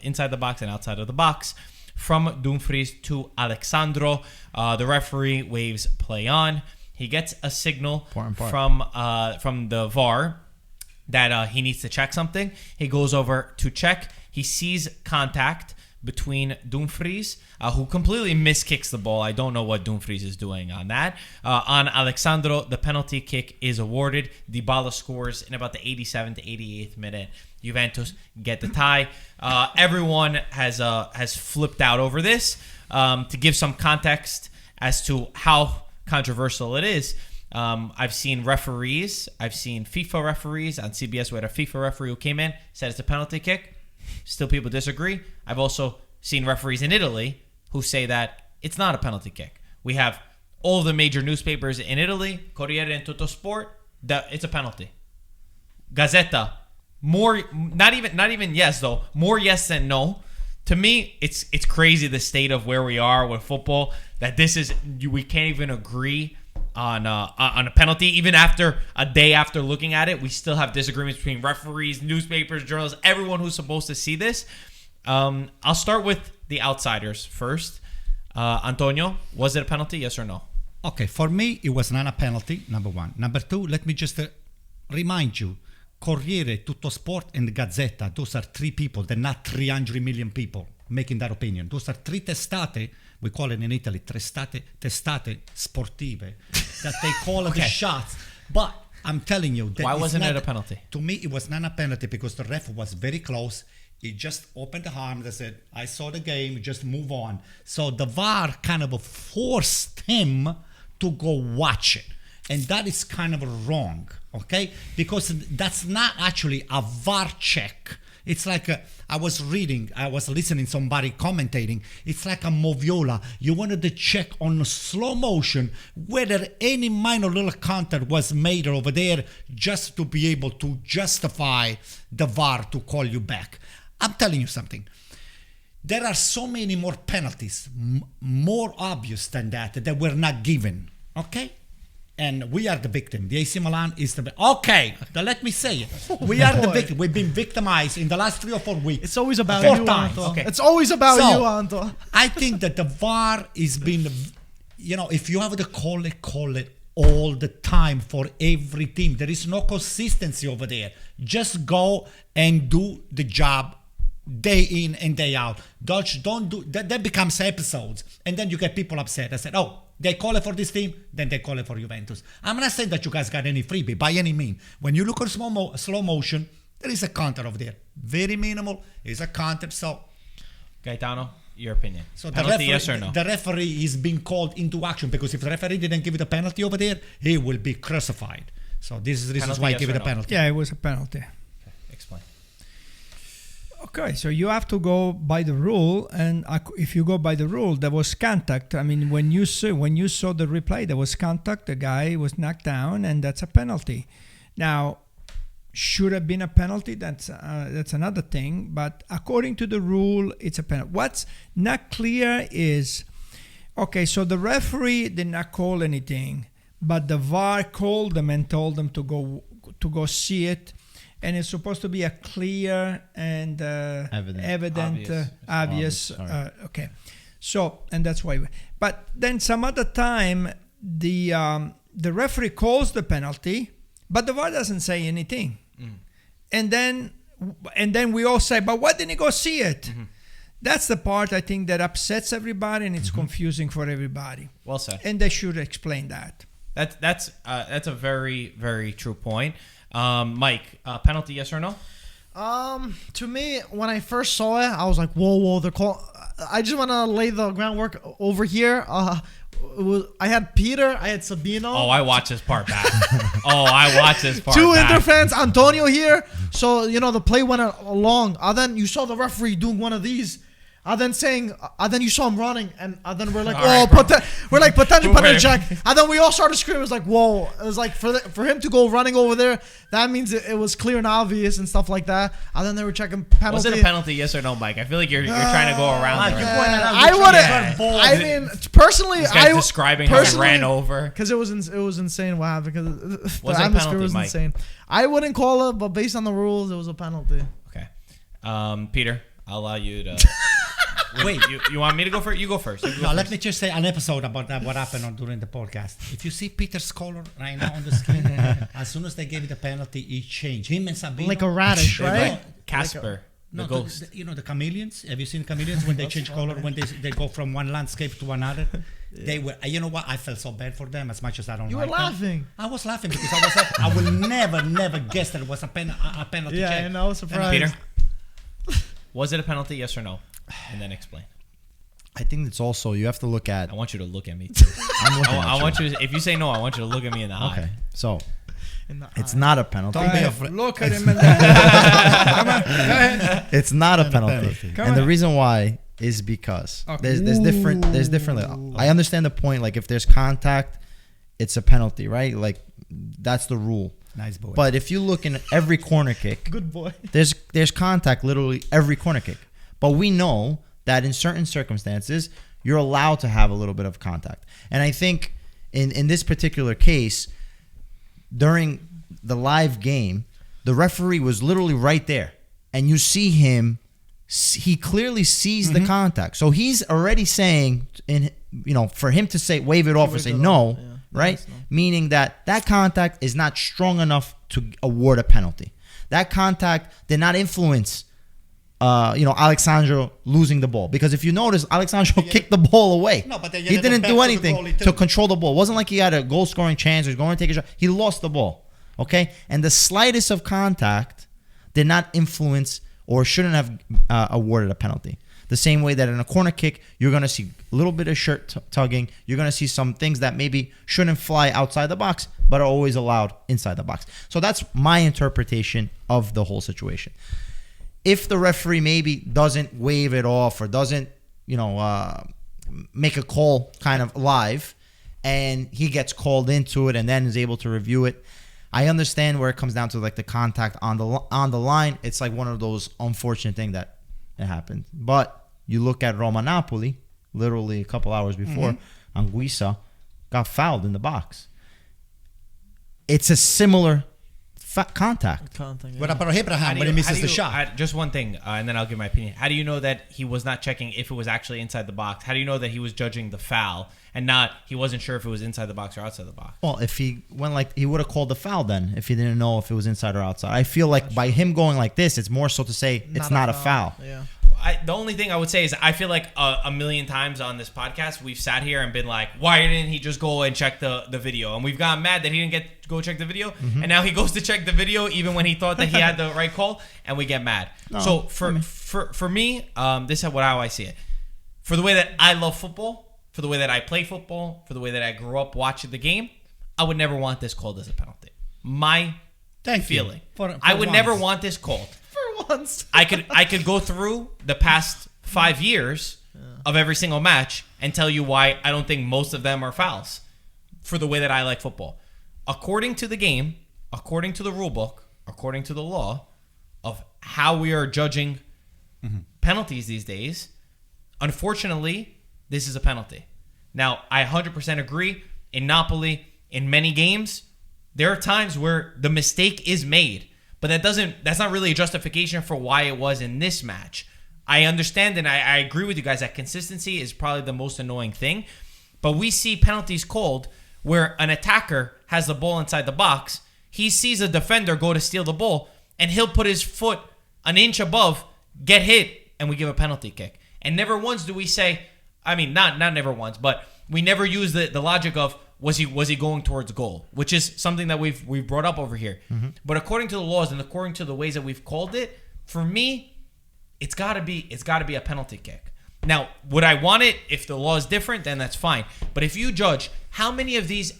inside the box and outside of the box from Dumfries to Alexandro. The referee waves play on. He gets a signal from the VAR that he needs to check something. He goes over to check. He sees contact between Dumfries, who completely miskicks the ball. I don't know what Dumfries is doing on that. On Alexandro, the penalty kick is awarded. Dybala scores in about the 87th to 88th minute. Juventus get the tie. Everyone has flipped out over this. To give some context as to how controversial it is, I've seen referees. I've seen FIFA referees on CBS. We had a FIFA referee who came in, said it's a penalty kick. Still people disagree. I've also seen referees in Italy who say that it's not a penalty kick. We have all of the major newspapers in Italy, Corriere and Tutto Sport, that it's a penalty. Gazzetta, not even yes though, more yes than no. To me, it's crazy the state of where we are with football, that we can't even agree on a penalty. Even after a day after looking at it, we still have disagreements between referees, newspapers, journalists, everyone who's supposed to see this. I'll start with the outsiders first. Antonio, was it a penalty, yes or no? Okay, for me, it was not a penalty, number one. Number two, let me just remind you, Corriere, Tutto Sport, and Gazzetta, those are three people. They're not 300 million people making that opinion. Those are three testate, we call it in Italy, testate sportive, that they call the shots. But I'm telling you, that why wasn't it a penalty? To me, it was not a penalty because the ref was very close. He just opened the arm and said, I saw the game, just move on. So the VAR kind of forced him to go watch it. And that is kind of wrong, okay? Because that's not actually a VAR check. It's like I was listening somebody commentating. It's like a moviola. You wanted to check on slow motion whether any minor little contact was made over there just to be able to justify the VAR to call you back. I'm telling you something. There are so many more penalties, more obvious than that were not given, okay? And we are the victim. The AC Milan is the okay. Let me say it. We are the victim. We've been victimized in the last 3 or 4 weeks. It's always about Four you, times. Anto. Okay. It's always about you, Anto. I think that the VAR is been, if you have to call it all the time for every team. There is no consistency over there. Just go and do the job day in and day out. Don't do that. That becomes episodes, and then you get people upset. I said, oh, they call it for this team, then they call it for Juventus. I'm not saying that you guys got any freebie by any means. When you look at slow motion, there is a counter over there. Very minimal is a counter. So, Gaetano, your opinion. So penalty, yes or no? The referee is being called into action because if the referee didn't give it a penalty over there, he will be crucified. So this is why I give it a penalty. Yeah, it was a penalty. Okay, explain. Okay, so you have to go by the rule, and if you go by the rule, there was contact. I mean, when you saw the replay, there was contact. The guy was knocked down, and that's a penalty. Now, should have been a penalty. That's another thing. But according to the rule, it's a penalty. What's not clear is, okay, so the referee did not call anything, but the VAR called them and told them to go see it. And it's supposed to be a clear and evident, obvious. Okay, so and that's why. But then some other time, the referee calls the penalty, but the VAR doesn't say anything. And then we all say, "But why didn't he go see it?" Mm-hmm. That's the part I think that upsets everybody, and it's confusing for everybody. Well said. And they should explain that. That's a very, very true point. Mike, penalty, yes or no? To me, when I first saw it, I was like, whoa, they're call. I just want to lay the groundwork over here. I had Peter, I had Sabino. Oh, I watched this part back. I watched this part Two back. Inter fans, Antonio here. So, the play went along. And then you saw the referee doing one of these. And then you saw him running. And then we're like, potential penalty check. And then we all started screaming. It was like, whoa. It was like, for him to go running over there, that means it was clear and obvious and stuff like that. And then they were checking penalty. Was it a penalty, yes or no, Mike? I feel like you're trying to go around it. I mean, personally, this guy's describing how he ran over. Because it was insane what happened. Because the Was it a atmosphere penalty, was Mike? insane. I wouldn't call it, but based on the rules, it was a penalty. Okay. Peter, I'll allow you to... Wait, you want me to go first? You go first. let me just say an episode about what happened during the podcast. If you see Peter's color right now on the screen, as soon as they gave the penalty, he changed. Him and Sabino. Like a radish, right? Casper, the ghost. The chameleons. Have you seen chameleons when they change color, when they go from one landscape to another? They were. You know what? I felt so bad for them as much as I don't. You were laughing. I was laughing because I was like, I will never guess that it was a penalty. Yeah, check. and I was surprised. Peter, was it a penalty? Yes or no? And then explain. I think it's also, you have to look at. I want you to look at me too. I want you. If you say no, I want you to look at me in the eye. Okay, so it's not a penalty. Look at him. Come on, go ahead. It's not a penalty, Come and the on. reason why is because Okay. there's different. I understand the point. Like if there's contact, it's a penalty, right? Like that's the rule. Nice boy. But if you look in every corner kick, Good boy. there's contact literally every corner kick. But we know that in certain circumstances, you're allowed to have a little bit of contact. And I think in this particular case, during the live game, the referee was literally right there. And you see him, he clearly sees the contact. So he's already saying, for him to say, wave it off or say no, right? Yes, no. Meaning that contact is not strong enough to award a penalty. That contact did not influence Alexandro losing the ball, because if you notice, Alexandro kicked the ball away. No, but he didn't do anything to control the ball. It wasn't like he had a goal scoring chance or he was going to take a shot. He lost the ball. Okay, and the slightest of contact did not influence or shouldn't have awarded a penalty. The same way that in a corner kick, you're going to see a little bit of shirt tugging. You're going to see some things that maybe shouldn't fly outside the box, but are always allowed inside the box. So that's my interpretation of the whole situation. If the referee maybe doesn't wave it off or doesn't, make a call kind of live, and he gets called into it and then is able to review it, I understand where it comes down to like the contact on the line. It's like one of those unfortunate things that it happened. But you look at Roma Napoli, literally a couple hours before, Anguissa got fouled in the box. It's a similar contact. What about Abraham when he misses the shot? Just one thing, and then I'll give my opinion. How do you know that he was not checking if it was actually inside the box? How do you know that he was judging the foul and he wasn't sure if it was inside the box or outside the box? Well, if he went he would have called the foul then if he didn't know if it was inside or outside. I feel like by him going like this, it's more so to say it's not a foul. Yeah. The only thing I would say is I feel like a million times on this podcast we've sat here and been like, why didn't he just go and check the video? And we've gotten mad that he didn't get to go check the video, and now he goes to check the video even when he thought that he had the right call, and we get mad. So for me, this is how I see it. For the way that I love football, for the way that I play football, for the way that I grew up watching the game, I would never want this called as a penalty. My feeling. I would never want this called. Once. I could go through the past 5 years of every single match and tell you why I don't think most of them are fouls for the way that I like football. According to the game, according to the rule book, according to the law of how we are judging penalties these days, unfortunately, this is a penalty. Now, I 100% agree. In Napoli, in many games, there are times where the mistake is made. But that's not really a justification for why it was in this match. I understand and I agree with you guys that consistency is probably the most annoying thing. But we see penalties called where an attacker has the ball inside the box. He sees a defender go to steal the ball, and he'll put his foot an inch above, get hit, and we give a penalty kick. And never once do we say, not never once, but we never use the logic of, was he going towards goal, which is something that we've brought up over here. But according to the laws and according to the ways that we've called it, for me, it's got to be a penalty kick. Now, would I want it if the law is different? Then that's fine. But if you judge, how many of these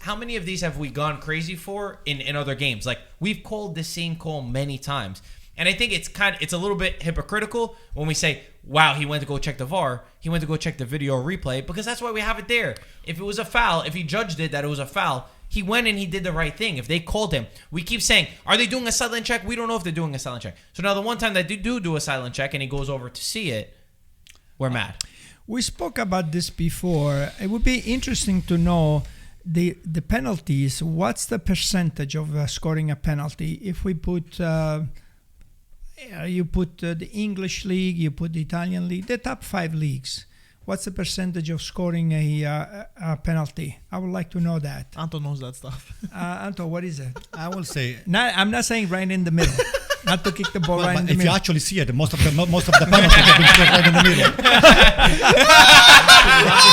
have we gone crazy for in other games? Like, we've called the same call many times. And I think it's a little bit hypocritical when we say, wow, he went to go check the VAR. He went to go check the video replay, because that's why we have it there. If it was a foul, if he judged it that it was a foul, he went and he did the right thing. If they called him, we keep saying, are they doing a silent check? We don't know if they're doing a silent check. So now the one time that they do a silent check and he goes over to see it, we're mad. We spoke about this before. It would be interesting to know the penalties. What's the percentage of scoring a penalty? If we put you put the English league, you put the Italian league, the top 5 leagues. What's the percentage of scoring a penalty? I would like to know that. Anto knows that stuff. Anto, what is it? I will say. I'm not saying right in the middle. Not to kick the ball right in the if middle. you actually see it, most of the penalties have been scored right in the middle.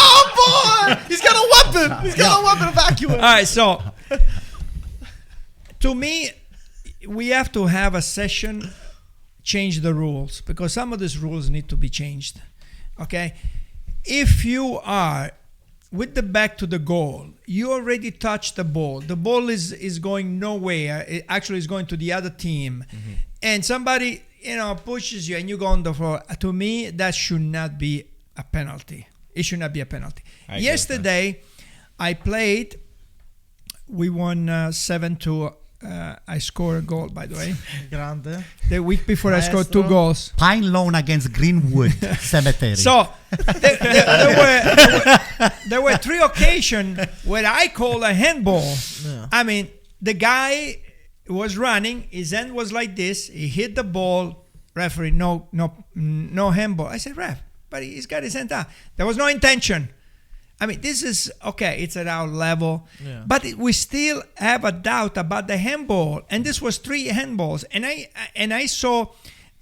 Oh boy! He's got a weapon. He's got a weapon evacuate. All right, so to me, we have to have a session, change the rules, because some of these rules need to be changed. Okay, if you are with the back to the goal, you already touched the ball. The ball is going nowhere. It actually is going to the other team, and somebody pushes you and you go on the floor. To me, that should not be a penalty. It should not be a penalty. Yesterday, I played. We won 7-2. I scored a goal, by the way. Grande. The week before, I scored 2 goals. Pine Lawn against Greenwood Cemetery. So there were 3 occasions where I called a handball. Yeah. I mean, the guy was running. His hand was like this. He hit the ball. Referee, no handball. I said, ref, but he's got his hand out. There was no intention. I mean, this is, okay, it's at our level, but we still have a doubt about the handball. And this was 3 handballs. And I saw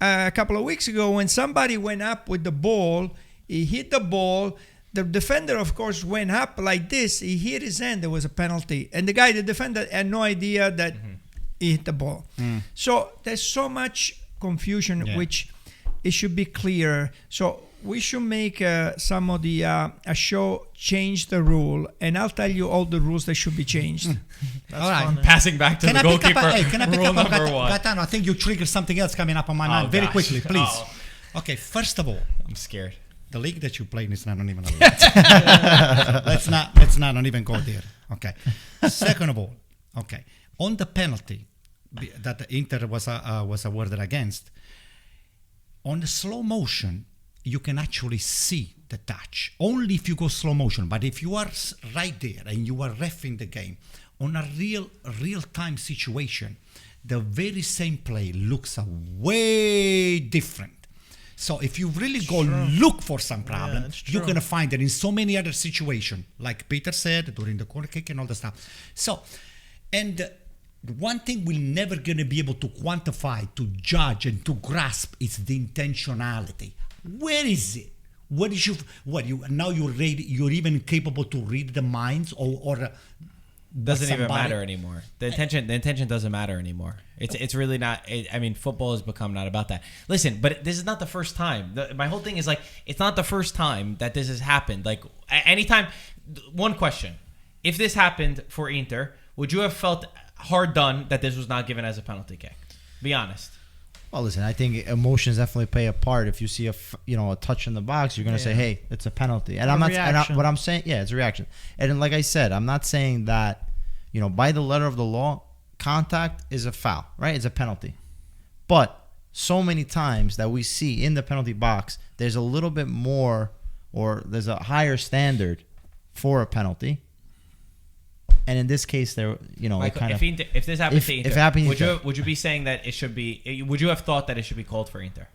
a couple of weeks ago when somebody went up with the ball, he hit the ball. The defender, of course, went up like this. He hit his hand. There was a penalty. And the defender, had no idea that he hit the ball. So there's so much confusion, which it should be clear. So we should make some of the a show change the rule, and I'll tell you all the rules that should be changed. All right. fun. Passing back to the goalkeeper. Can I pick Rule up on number 1. Gaetano? I think you triggered something else coming up on my mind. Very gosh. quickly, please. Oh. Okay, first of all, I'm scared. the league that you play is not even a league. let's not even go there. Okay. Second of all, okay, on the penalty that the Inter was awarded against, on the slow motion, you can actually see the touch only if you go slow motion. But if you are right there and you are reffing the game on a real time situation, the very same play looks way different. So if you really go look for some problem, you're going to find it in so many other situations, like Peter said, during the corner kick and all the stuff. So, and one thing we're never going to be able to quantify, to judge, and to grasp is the intentionality. Where is it? You're even capable to read the minds or Doesn't even matter anymore. The intention doesn't matter anymore. It's really not. I mean, football has become not about that. Listen, but this is not the first time. My whole thing is like, it's not the first time that this has happened. Like, anytime. One question: if this happened for Inter, would you have felt hard done that this was not given as a penalty kick? Be honest. Well, listen, I think emotions definitely play a part. If you see a touch in the box, you're gonna say, "Hey, it's a penalty." And what I'm saying, it's a reaction. And like I said, I'm not saying that, by the letter of the law, contact is a foul, right? It's a penalty. But so many times that we see in the penalty box, there's a little bit more, or there's a higher standard for a penalty. And in this case, there, Michael, if this happened to Inter, if it happened to Inter, would you be saying that it should be? Would you have thought that it should be called for Inter?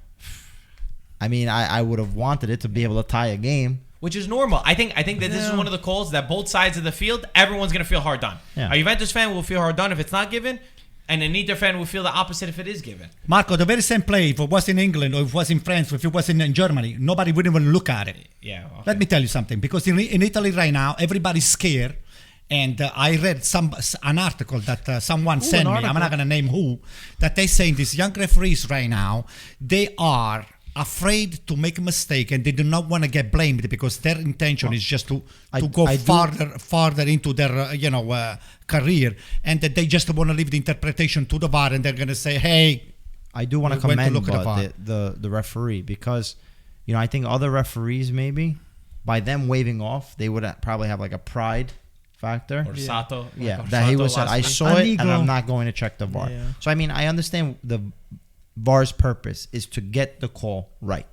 I mean, I would have wanted it to be able to tie a game, which is normal. I think that this is one of the calls that both sides of the field, everyone's gonna feel hard done. Yeah. A Juventus fan will feel hard done if it's not given, and an Inter fan will feel the opposite if it is given. Marco, the very same play, if it was in England or if it was in France or if it was in Germany, nobody would even look at it. Yeah. Okay. Let me tell you something, because in Italy right now, everybody's scared. And I read an article that someone sent me. I'm not going to name who. That they saying these young referees right now, they are afraid to make a mistake, and they do not want to get blamed because their intention is just to go farther into their career, and that they just want to leave the interpretation to the VAR, and they're going to say, hey, I do want to commend the referee, because I think other referees, maybe by them waving off, they would probably have like a pride factor. Or Sato. That he was said, I saw it and I'm not going to check the VAR. So I mean, I understand the VAR's purpose is to get the call right?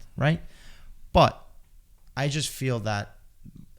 But I just feel that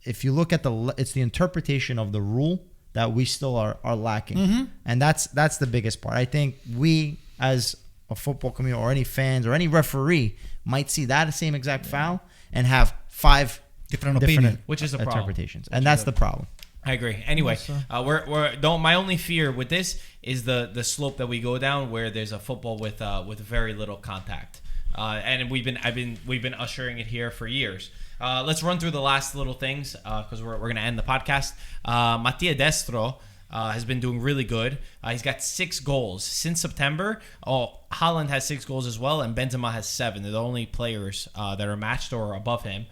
if you look at it's the interpretation of the rule that we still are lacking. And that's the biggest part. I think we, as a football community or any fans or any referee, might see that same exact foul and have 5 different opinions, which is a interpretations. And that's the problem. I agree. Anyway, my only fear with this is the slope that we go down, where there's a football with very little contact, and we've been ushering it here for years. Let's run through the last little things because we're gonna end the podcast. Mattia Destro has been doing really good. He's got 6 goals since September. Haaland has 6 goals as well, and Benzema has 7. They're the only players that are matched or above him.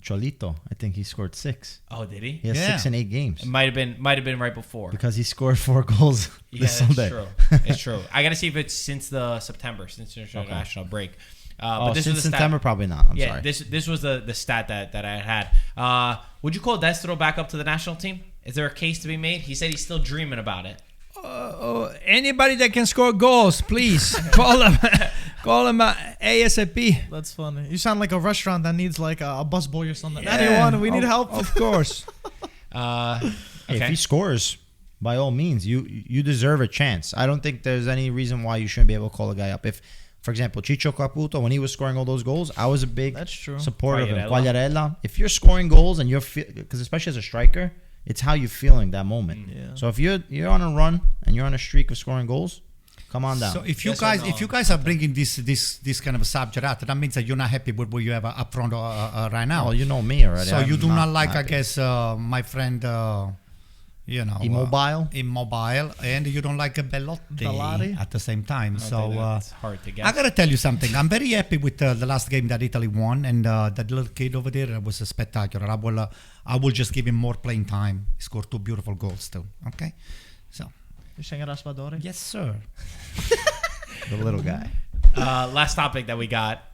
Cholito, I think he scored 6. Oh, did he? He has 6 in 8 games. It might have been right before, because he scored 4 goals this Sunday. True. It's true. I gotta see if it's since the international break. But this was September, probably not. I'm sorry. This was the stat that I had. Would you call Destro back up to the national team? Is there a case to be made? He said he's still dreaming about it. Anybody that can score goals, please call him. Call him ASAP. That's funny. You sound like a restaurant that needs like a busboy or something. Anyone? We need help. Of course. Okay. If he scores, by all means, you deserve a chance. I don't think there's any reason why you shouldn't be able to call a guy up. If, for example, Ciccio Caputo, when he was scoring all those goals, I was a big supporter of him. Quagliarella. If you're scoring goals and because especially as a striker, it's how you're feeling that moment. So if you're on a run and you're on a streak of scoring goals, come on down. So if you guys are bringing this kind of a subject out, that means that you're not happy with what you have up front right now. Well, you know me already. So you do not like, happy. I guess, my friend, Immobile, and you don't like Bellotti at the same time. So it's hard to guess. I gotta tell you something. I'm very happy with the last game that Italy won, and that little kid over there was spectacular. I will just give him more playing time. He scored 2 beautiful goals too. Okay, so. You saying Raspadori? Yes, sir. The little guy. Last topic that we got.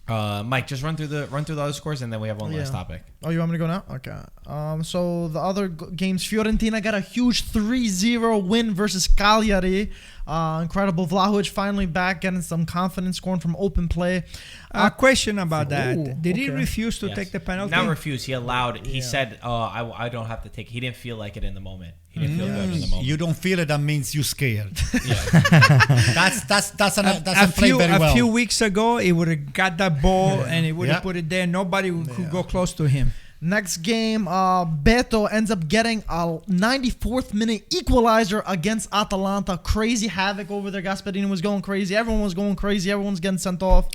Mike, just run through the other scores, and then we have one last topic. Oh, you want me to go now? Okay. So the other games, Fiorentina got a huge 3-0 win versus Cagliari. Incredible. Vlahovic finally back, getting some confidence, scoring from open play. A question about that. Did he refuse to take the penalty? Not refuse. He allowed. He said, I don't have to take it. He didn't feel like it in the moment. He didn't feel good in the moment. You don't feel it, that means you're scared. That's played very well. A few weeks ago, he would have got that ball and he would have put it there. Nobody could go close to him. Next game, Beto ends up getting a 94th minute equalizer against Atalanta. Crazy havoc over there. Gasperini was going crazy. Everyone was going crazy. Everyone's getting sent off.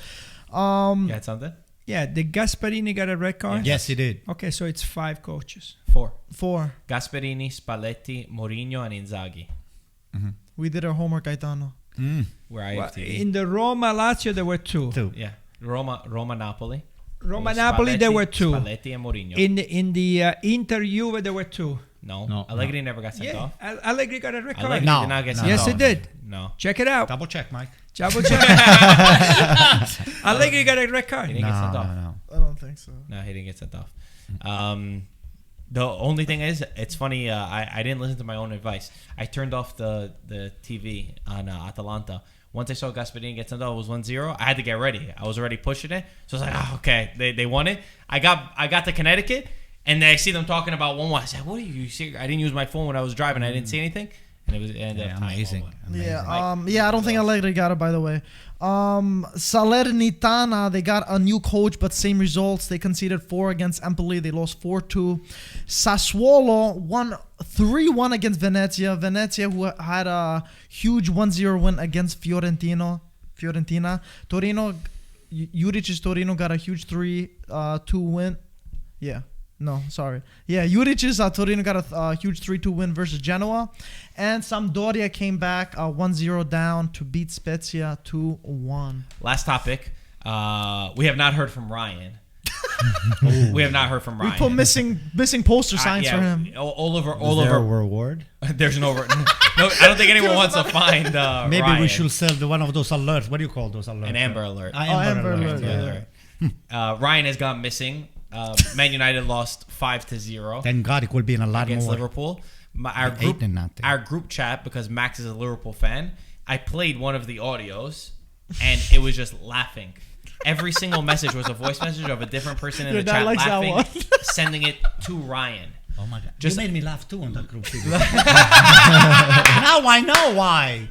You had something? Yeah, did Gasperini got a red card? Yes, he did. Okay, so it's 5 coaches. 4. Gasperini, Spalletti, Mourinho, and Inzaghi. Mm-hmm. We did our homework, Gaetano. We're IFTV. In the Roma Lazio, there were 2. Yeah, Roma Napoli. Napoli, there were 2. Spalletti and Mourinho. In the Inter Juve, there were 2. No. Allegri never got sent off. Allegri got a red card. Allegri did not get sent off. Yes, he did. No. Check it out. Double check, Mike. Double check. Allegri got a red card. He didn't get sent off. No. I don't think so. No, he didn't get sent off. The only thing is, it's funny. I didn't listen to my own advice. I turned off the TV on Atalanta. Once I saw Gasperini get sent off, it was 1-0. I had to get ready. I was already pushing it. So I was like, okay, they won it. I got to Connecticut, and I see them talking about 1-1. I said, what are you see? I didn't use my phone when I was driving. I didn't see anything. And it ended up amazing. I don't think Allegri got it, by the way. Salernitana, they got a new coach, but same results. They conceded 4 against Empoli. They lost 4-2. Sassuolo won 3-1 against Venezia. Venezia, who had a huge 1-0 win against Fiorentina. Torino, Juric's Torino got a huge 3-2 win. Juric's Torino got a huge 3-2 win versus Genoa. And Sampdoria came back 1-0 down to beat Spezia 2-1. Last topic. We have not heard from Ryan. We have not heard from Ryan. We put missing poster signs for him. All over. Is there a reward? There's no. I don't think anyone wants to find. Maybe Ryan. we should sell one of those alerts. What do you call those alerts? An Amber Alert. Amber Alert. Ryan has gone missing. Man United lost 5-0. Thank God it could be in a lot against more. Liverpool. Nothing. Our group chat, because Max is a Liverpool fan, I played one of the audios, and it was just laughing. Every single message was a voice message of a different person in the chat laughing, sending it to Ryan. Oh my God! Just you made me laugh too on that group. Now I know why.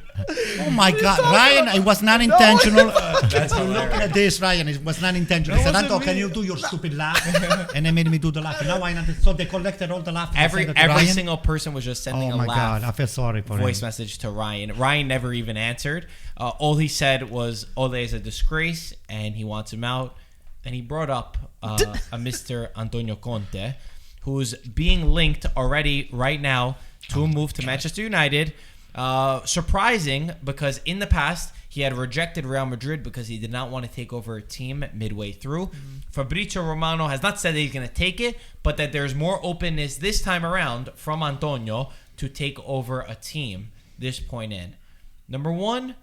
Oh my God, Ryan! It was not intentional. That's Looking at this, Ryan, it was not intentional. He said, "Anto, can you do your stupid laugh?" And they made me do the laugh. Now I understand. So they collected all the laugh. Every single person was just sending oh a my laugh. God, I feel sorry for voice him. message to Ryan. Ryan never even answered. All he said was Ole is a disgrace and he wants him out. And he brought up a Mr. Antonio Conte, who's being linked already right now to a move to Manchester United. Surprising, because in the past he had rejected Real Madrid because he did not want to take over a team midway through. Fabrizio Romano has not said that he's going to take it, but that there's more openness this time around from Antonio to take over a team this point in. Number one,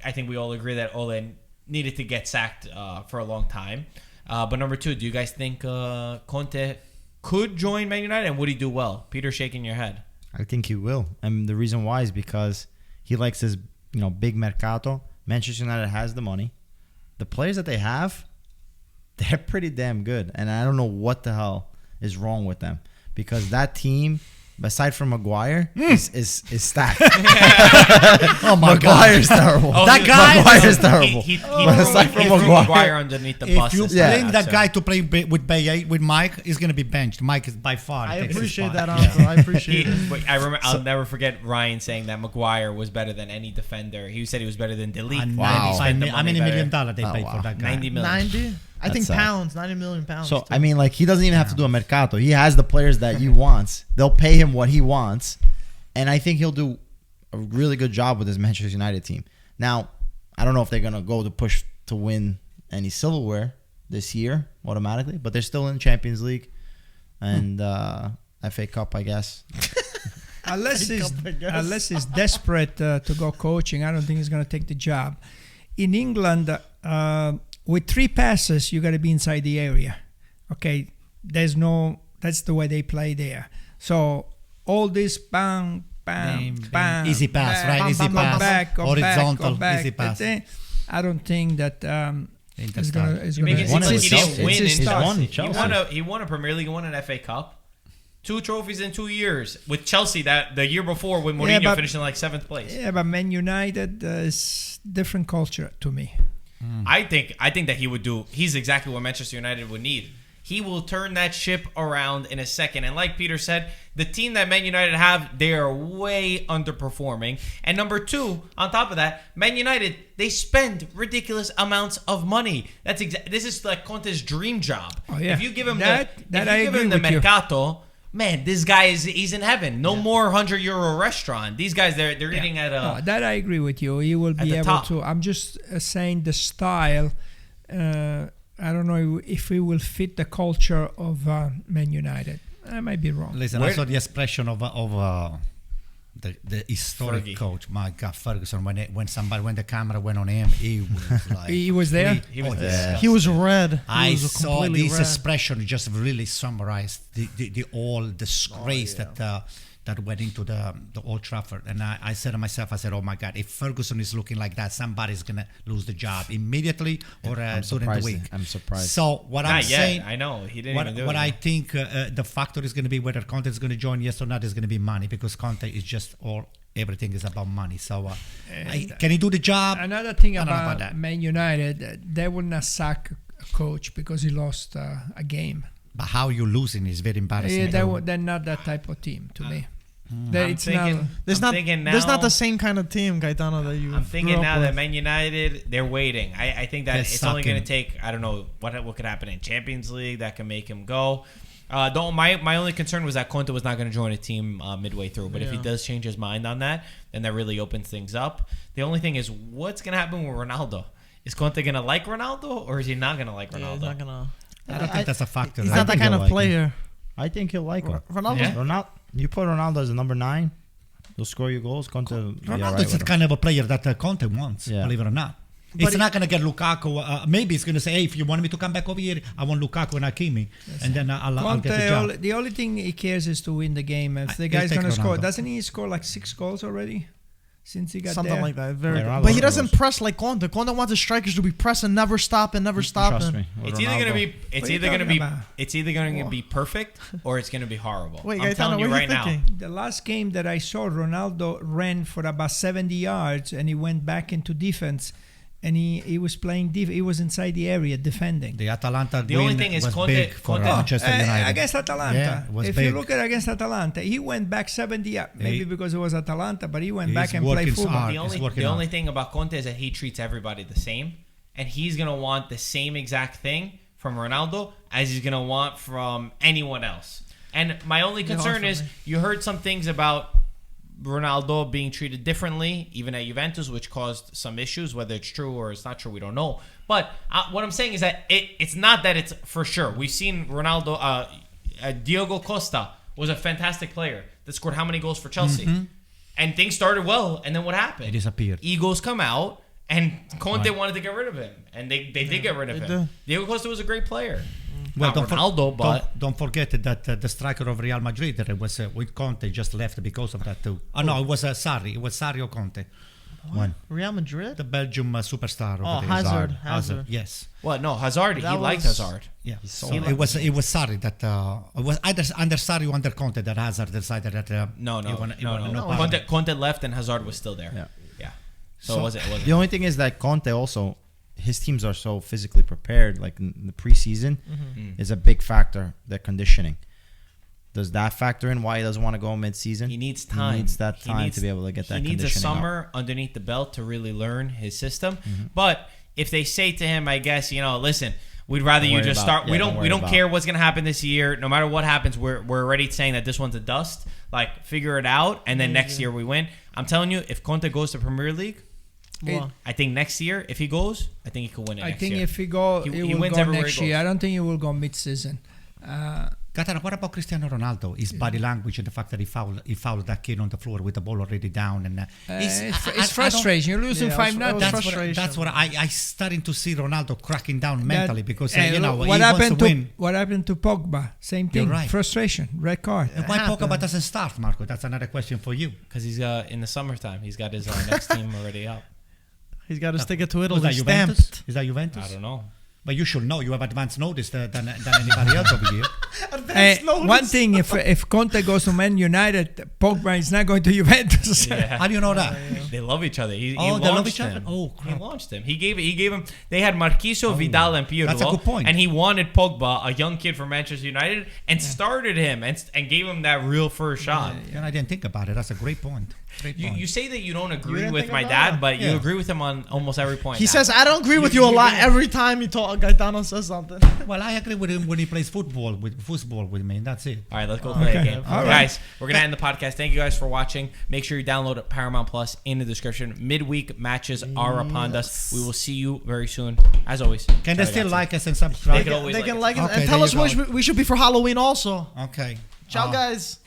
I think we all agree that Ole needed to get sacked for a long time. But number two, do you guys think Conte could join Man United, and would he do well? Peter shaking your head. I think he will. And the reason why is because he likes his, big mercato. Manchester United has the money. The players that they have, they're pretty damn good. And I don't know what the hell is wrong with them. Because that team, aside from Maguire, is stacked. Oh my Maguire's God. terrible. That guy Maguire's terrible. He aside from threw Maguire. Maguire underneath the If bus. you Yeah. bring that guy to play with Mike, he's gonna be benched. Mike is by far. I takes his appreciate spot. that, Anto. I appreciate it. I'll never forget Ryan saying that Maguire was better than any defender. He said he was better than Delete. And Wow. $95 million. How many $1 million they paid wow. for that guy? 90 million. 90? I think That's pounds. 90 million pounds. So, too. I mean, he doesn't even have to do a mercato. He has the players that he wants. They'll pay him what he wants. And I think he'll do a really good job with his Manchester United team. Now, I don't know if they're going to go to push to win any silverware this year automatically, but they're still in Champions League and FA Cup, I guess. Unless he's desperate to go coaching, I don't think he's going to take the job. In England, with 3 passes, you got to be inside the area. Okay, that's the way they play there. So all this bang, bang, bang, easy pass, bang, right? Easy go pass, back, go horizontal, back, easy pass. I don't think that it's going to. You make it seem One like is he didn't Chelsea. win in He's Chelsea. won Chelsea. He won a Premier League, he won an FA Cup. 2 trophies in 2 years with Chelsea. That the year before when Mourinho finished in like 7th place. Yeah, but Man United is different culture to me. I think that he would do. He's exactly what Manchester United would need. He will turn that ship around in a second. And like Peter said, the team that Man United have, they are way underperforming. And number two, on top of that, Man United, they spend ridiculous amounts of money. This is like Conte's dream job. Oh, yeah. If you give him I agree the with you. mercato, man, this guy he's in heaven. No more €100 restaurant. These guys, they're eating at a. No, that I agree with you. He will be the able top. to. I'm just saying the style. I don't know if he will fit the culture of Man United. I might be wrong. Listen, I saw the expression of the historic Fergie. coach. My God, Ferguson. When the camera went on him, he was like He was there? He was he was red. I He was saw completely this red. expression just really summarized the all disgrace that went into the Old Trafford. And I said to myself, oh my God, if Ferguson is looking like that, somebody's gonna lose the job immediately or during the week. I'm surprised. So what I'm Not yet. saying, I know he didn't even do what it. I think the factor is going to be whether Conte is going to join, yes or not, is going to be money, because Conte is just everything is about money. So can he do the job? Another thing I don't know about, about that. Man United, they will not sack a coach because he lost a game. But how you losing is very embarrassing. Yeah, they're not that type of team to me. I'm thinking There's not the same kind of team, Gaetano, that you. I'm thinking grew up now with. that Man United, they're waiting. I think that They're it's only going to sucking. take, I don't know, what could happen in Champions League that can make him go. My only concern was that Conte was not going to join a team midway through. But if he Yeah. does change his mind on that, then that really opens things up. The only thing is, what's going to happen with Ronaldo? Is Conte going to like Ronaldo, or is he not going to like Yeah, Ronaldo? he's not gonna. I don't think that's a factor. He's I not that think kind he'll of like him. player. I think he'll like him. Ronaldo. Yeah. Ronaldo, you put Ronaldo as a number 9, he'll score you goals. Conte, Ronaldo is the kind of a player that Conte wants, Yeah. believe it or not. But It's not going to get Lukaku. Maybe it's going to say, hey, if you want me to come back over here, I want Lukaku and Hakimi. And then I'll Conte, get the job. the only thing he cares is to win the game. If the He'll guy's take going to score, Ronaldo. doesn't he score like 6 goals already since he got Something there? like that. Very Yeah, good. Ronaldo But he scores. doesn't press like Conte. Conte wants his strikers to be pressing, and never stop and never stop. Trust me. with It's either going to Ronaldo. be What are you talking about? it's either going to be perfect or it's going to be horrible. Wait, I'm Gaetano, telling you what are right you now. thinking? The last game that I saw, Ronaldo ran for about 70 yards and he went back into defense. And he was playing he was inside the area defending. The Atalanta The only win thing is was Conte- big for Conte- Manchester United. Against Atalanta. Yeah, it was if big. you look at against Atalanta, he went back 70 yards. Maybe He- because it was Atalanta, but he went He's back and played working football. hard. The He's only working the hard. only thing about Conte is that he treats everybody the same, and he's gonna want the same exact thing from Ronaldo as he's gonna want from anyone else. And my only concern is you heard some things about Ronaldo being treated differently, even at Juventus, which caused some issues. Whether it's true or it's not true, we don't know. But what I'm saying is that it's not that it's for sure. We've seen Ronaldo. Diogo Costa was a fantastic player that scored how many goals for Chelsea? And things started well, and then what happened? It disappeared. Egos come out, and Conte wanted to get rid of him, and they did get rid of they him. did. Diego Costa was a great player. Well, Not Ronaldo, but don't forget that the striker of Real Madrid that was with Conte just left because of that too. Oh no, it was Sarri. It was Sarri or Conte. When? Real Madrid. The Belgium superstar. Oh, over there. Hazard. Yes. what? No, Hazard. He That liked was- Hazard. Yeah. so it was Sarri that it was either under Sarri or under Conte that Hazard decided that No. part. Conte left, and Hazard was still there. Yeah. So it wasn't. The only thing is that Conte also, his teams are so physically prepared. Like in the preseason, is a big factor. Their conditioning. Does that factor in why he doesn't want to go mid-season? He needs time. He needs that He time needs- to be able to get that He needs a conditioning up. summer underneath the belt to really learn his system. But if they say to him, I guess, listen, we'd rather Don't you worry just about- start. yeah, we don't don't. worry We don't about- care what's gonna happen this year. No matter what happens, we're already saying that this one's a dust. Like figure it out, and then next year we win. I'm telling you, if Conte goes to Premier League, Well, I think next year, if he goes, I think he could win it. I next think year. if he go, He he will wins go everywhere next he year. goes. I don't think he will go mid-season. Gaetano, what about Cristiano Ronaldo? His body language and the fact that he fouled that kid on the floor with the ball already down, and It's frustration. You're losing Yeah, 5-0. it was frustration. That's what I starting to see Ronaldo cracking down mentally because Hey, he what wants happened to to win. what happened to Pogba? Same thing. You're right. Frustration. Red card. Why happened. Pogba doesn't start, Marco? That's another question for you. because he's in the summertime. He's got his next team already up. he's got to stick it to Was Italy. that Juventus? Stamped. Is that Juventus? I don't know. But you should know. You have advance notice than anybody else over here. One thing, if Conte goes to Man United, Pogba is not going to Juventus. Yeah. How do you know that? They love each other. He Oh, they love launched each other? him. Oh, He crap. launched him. He gave him. They had Marquinhos, Vidal, and Pirlo. That's a good point. And he wanted Pogba, a young kid from Manchester United, and started him and gave him that real first shot. And I didn't think about it. That's a great point. Great point. You say that you don't agree didn't with think my about dad, it? but you Yeah. agree with him on almost every point. He now. says, I don't agree with you a lot every time you talk. Gaetano says something. Well, I agree with him when he plays football with me, and that's it. All right, let's go play a game. All right. Guys, we're going to end the podcast. Thank you guys for watching. Make sure you download Paramount Plus in the description. Midweek matches are upon us. We will see you very soon. As always. Can they Ciao, still ragazzi. like us and subscribe? They can always They like can us. like it Okay, and tell there us you what go. we should be for Halloween also. Okay. Ciao, guys.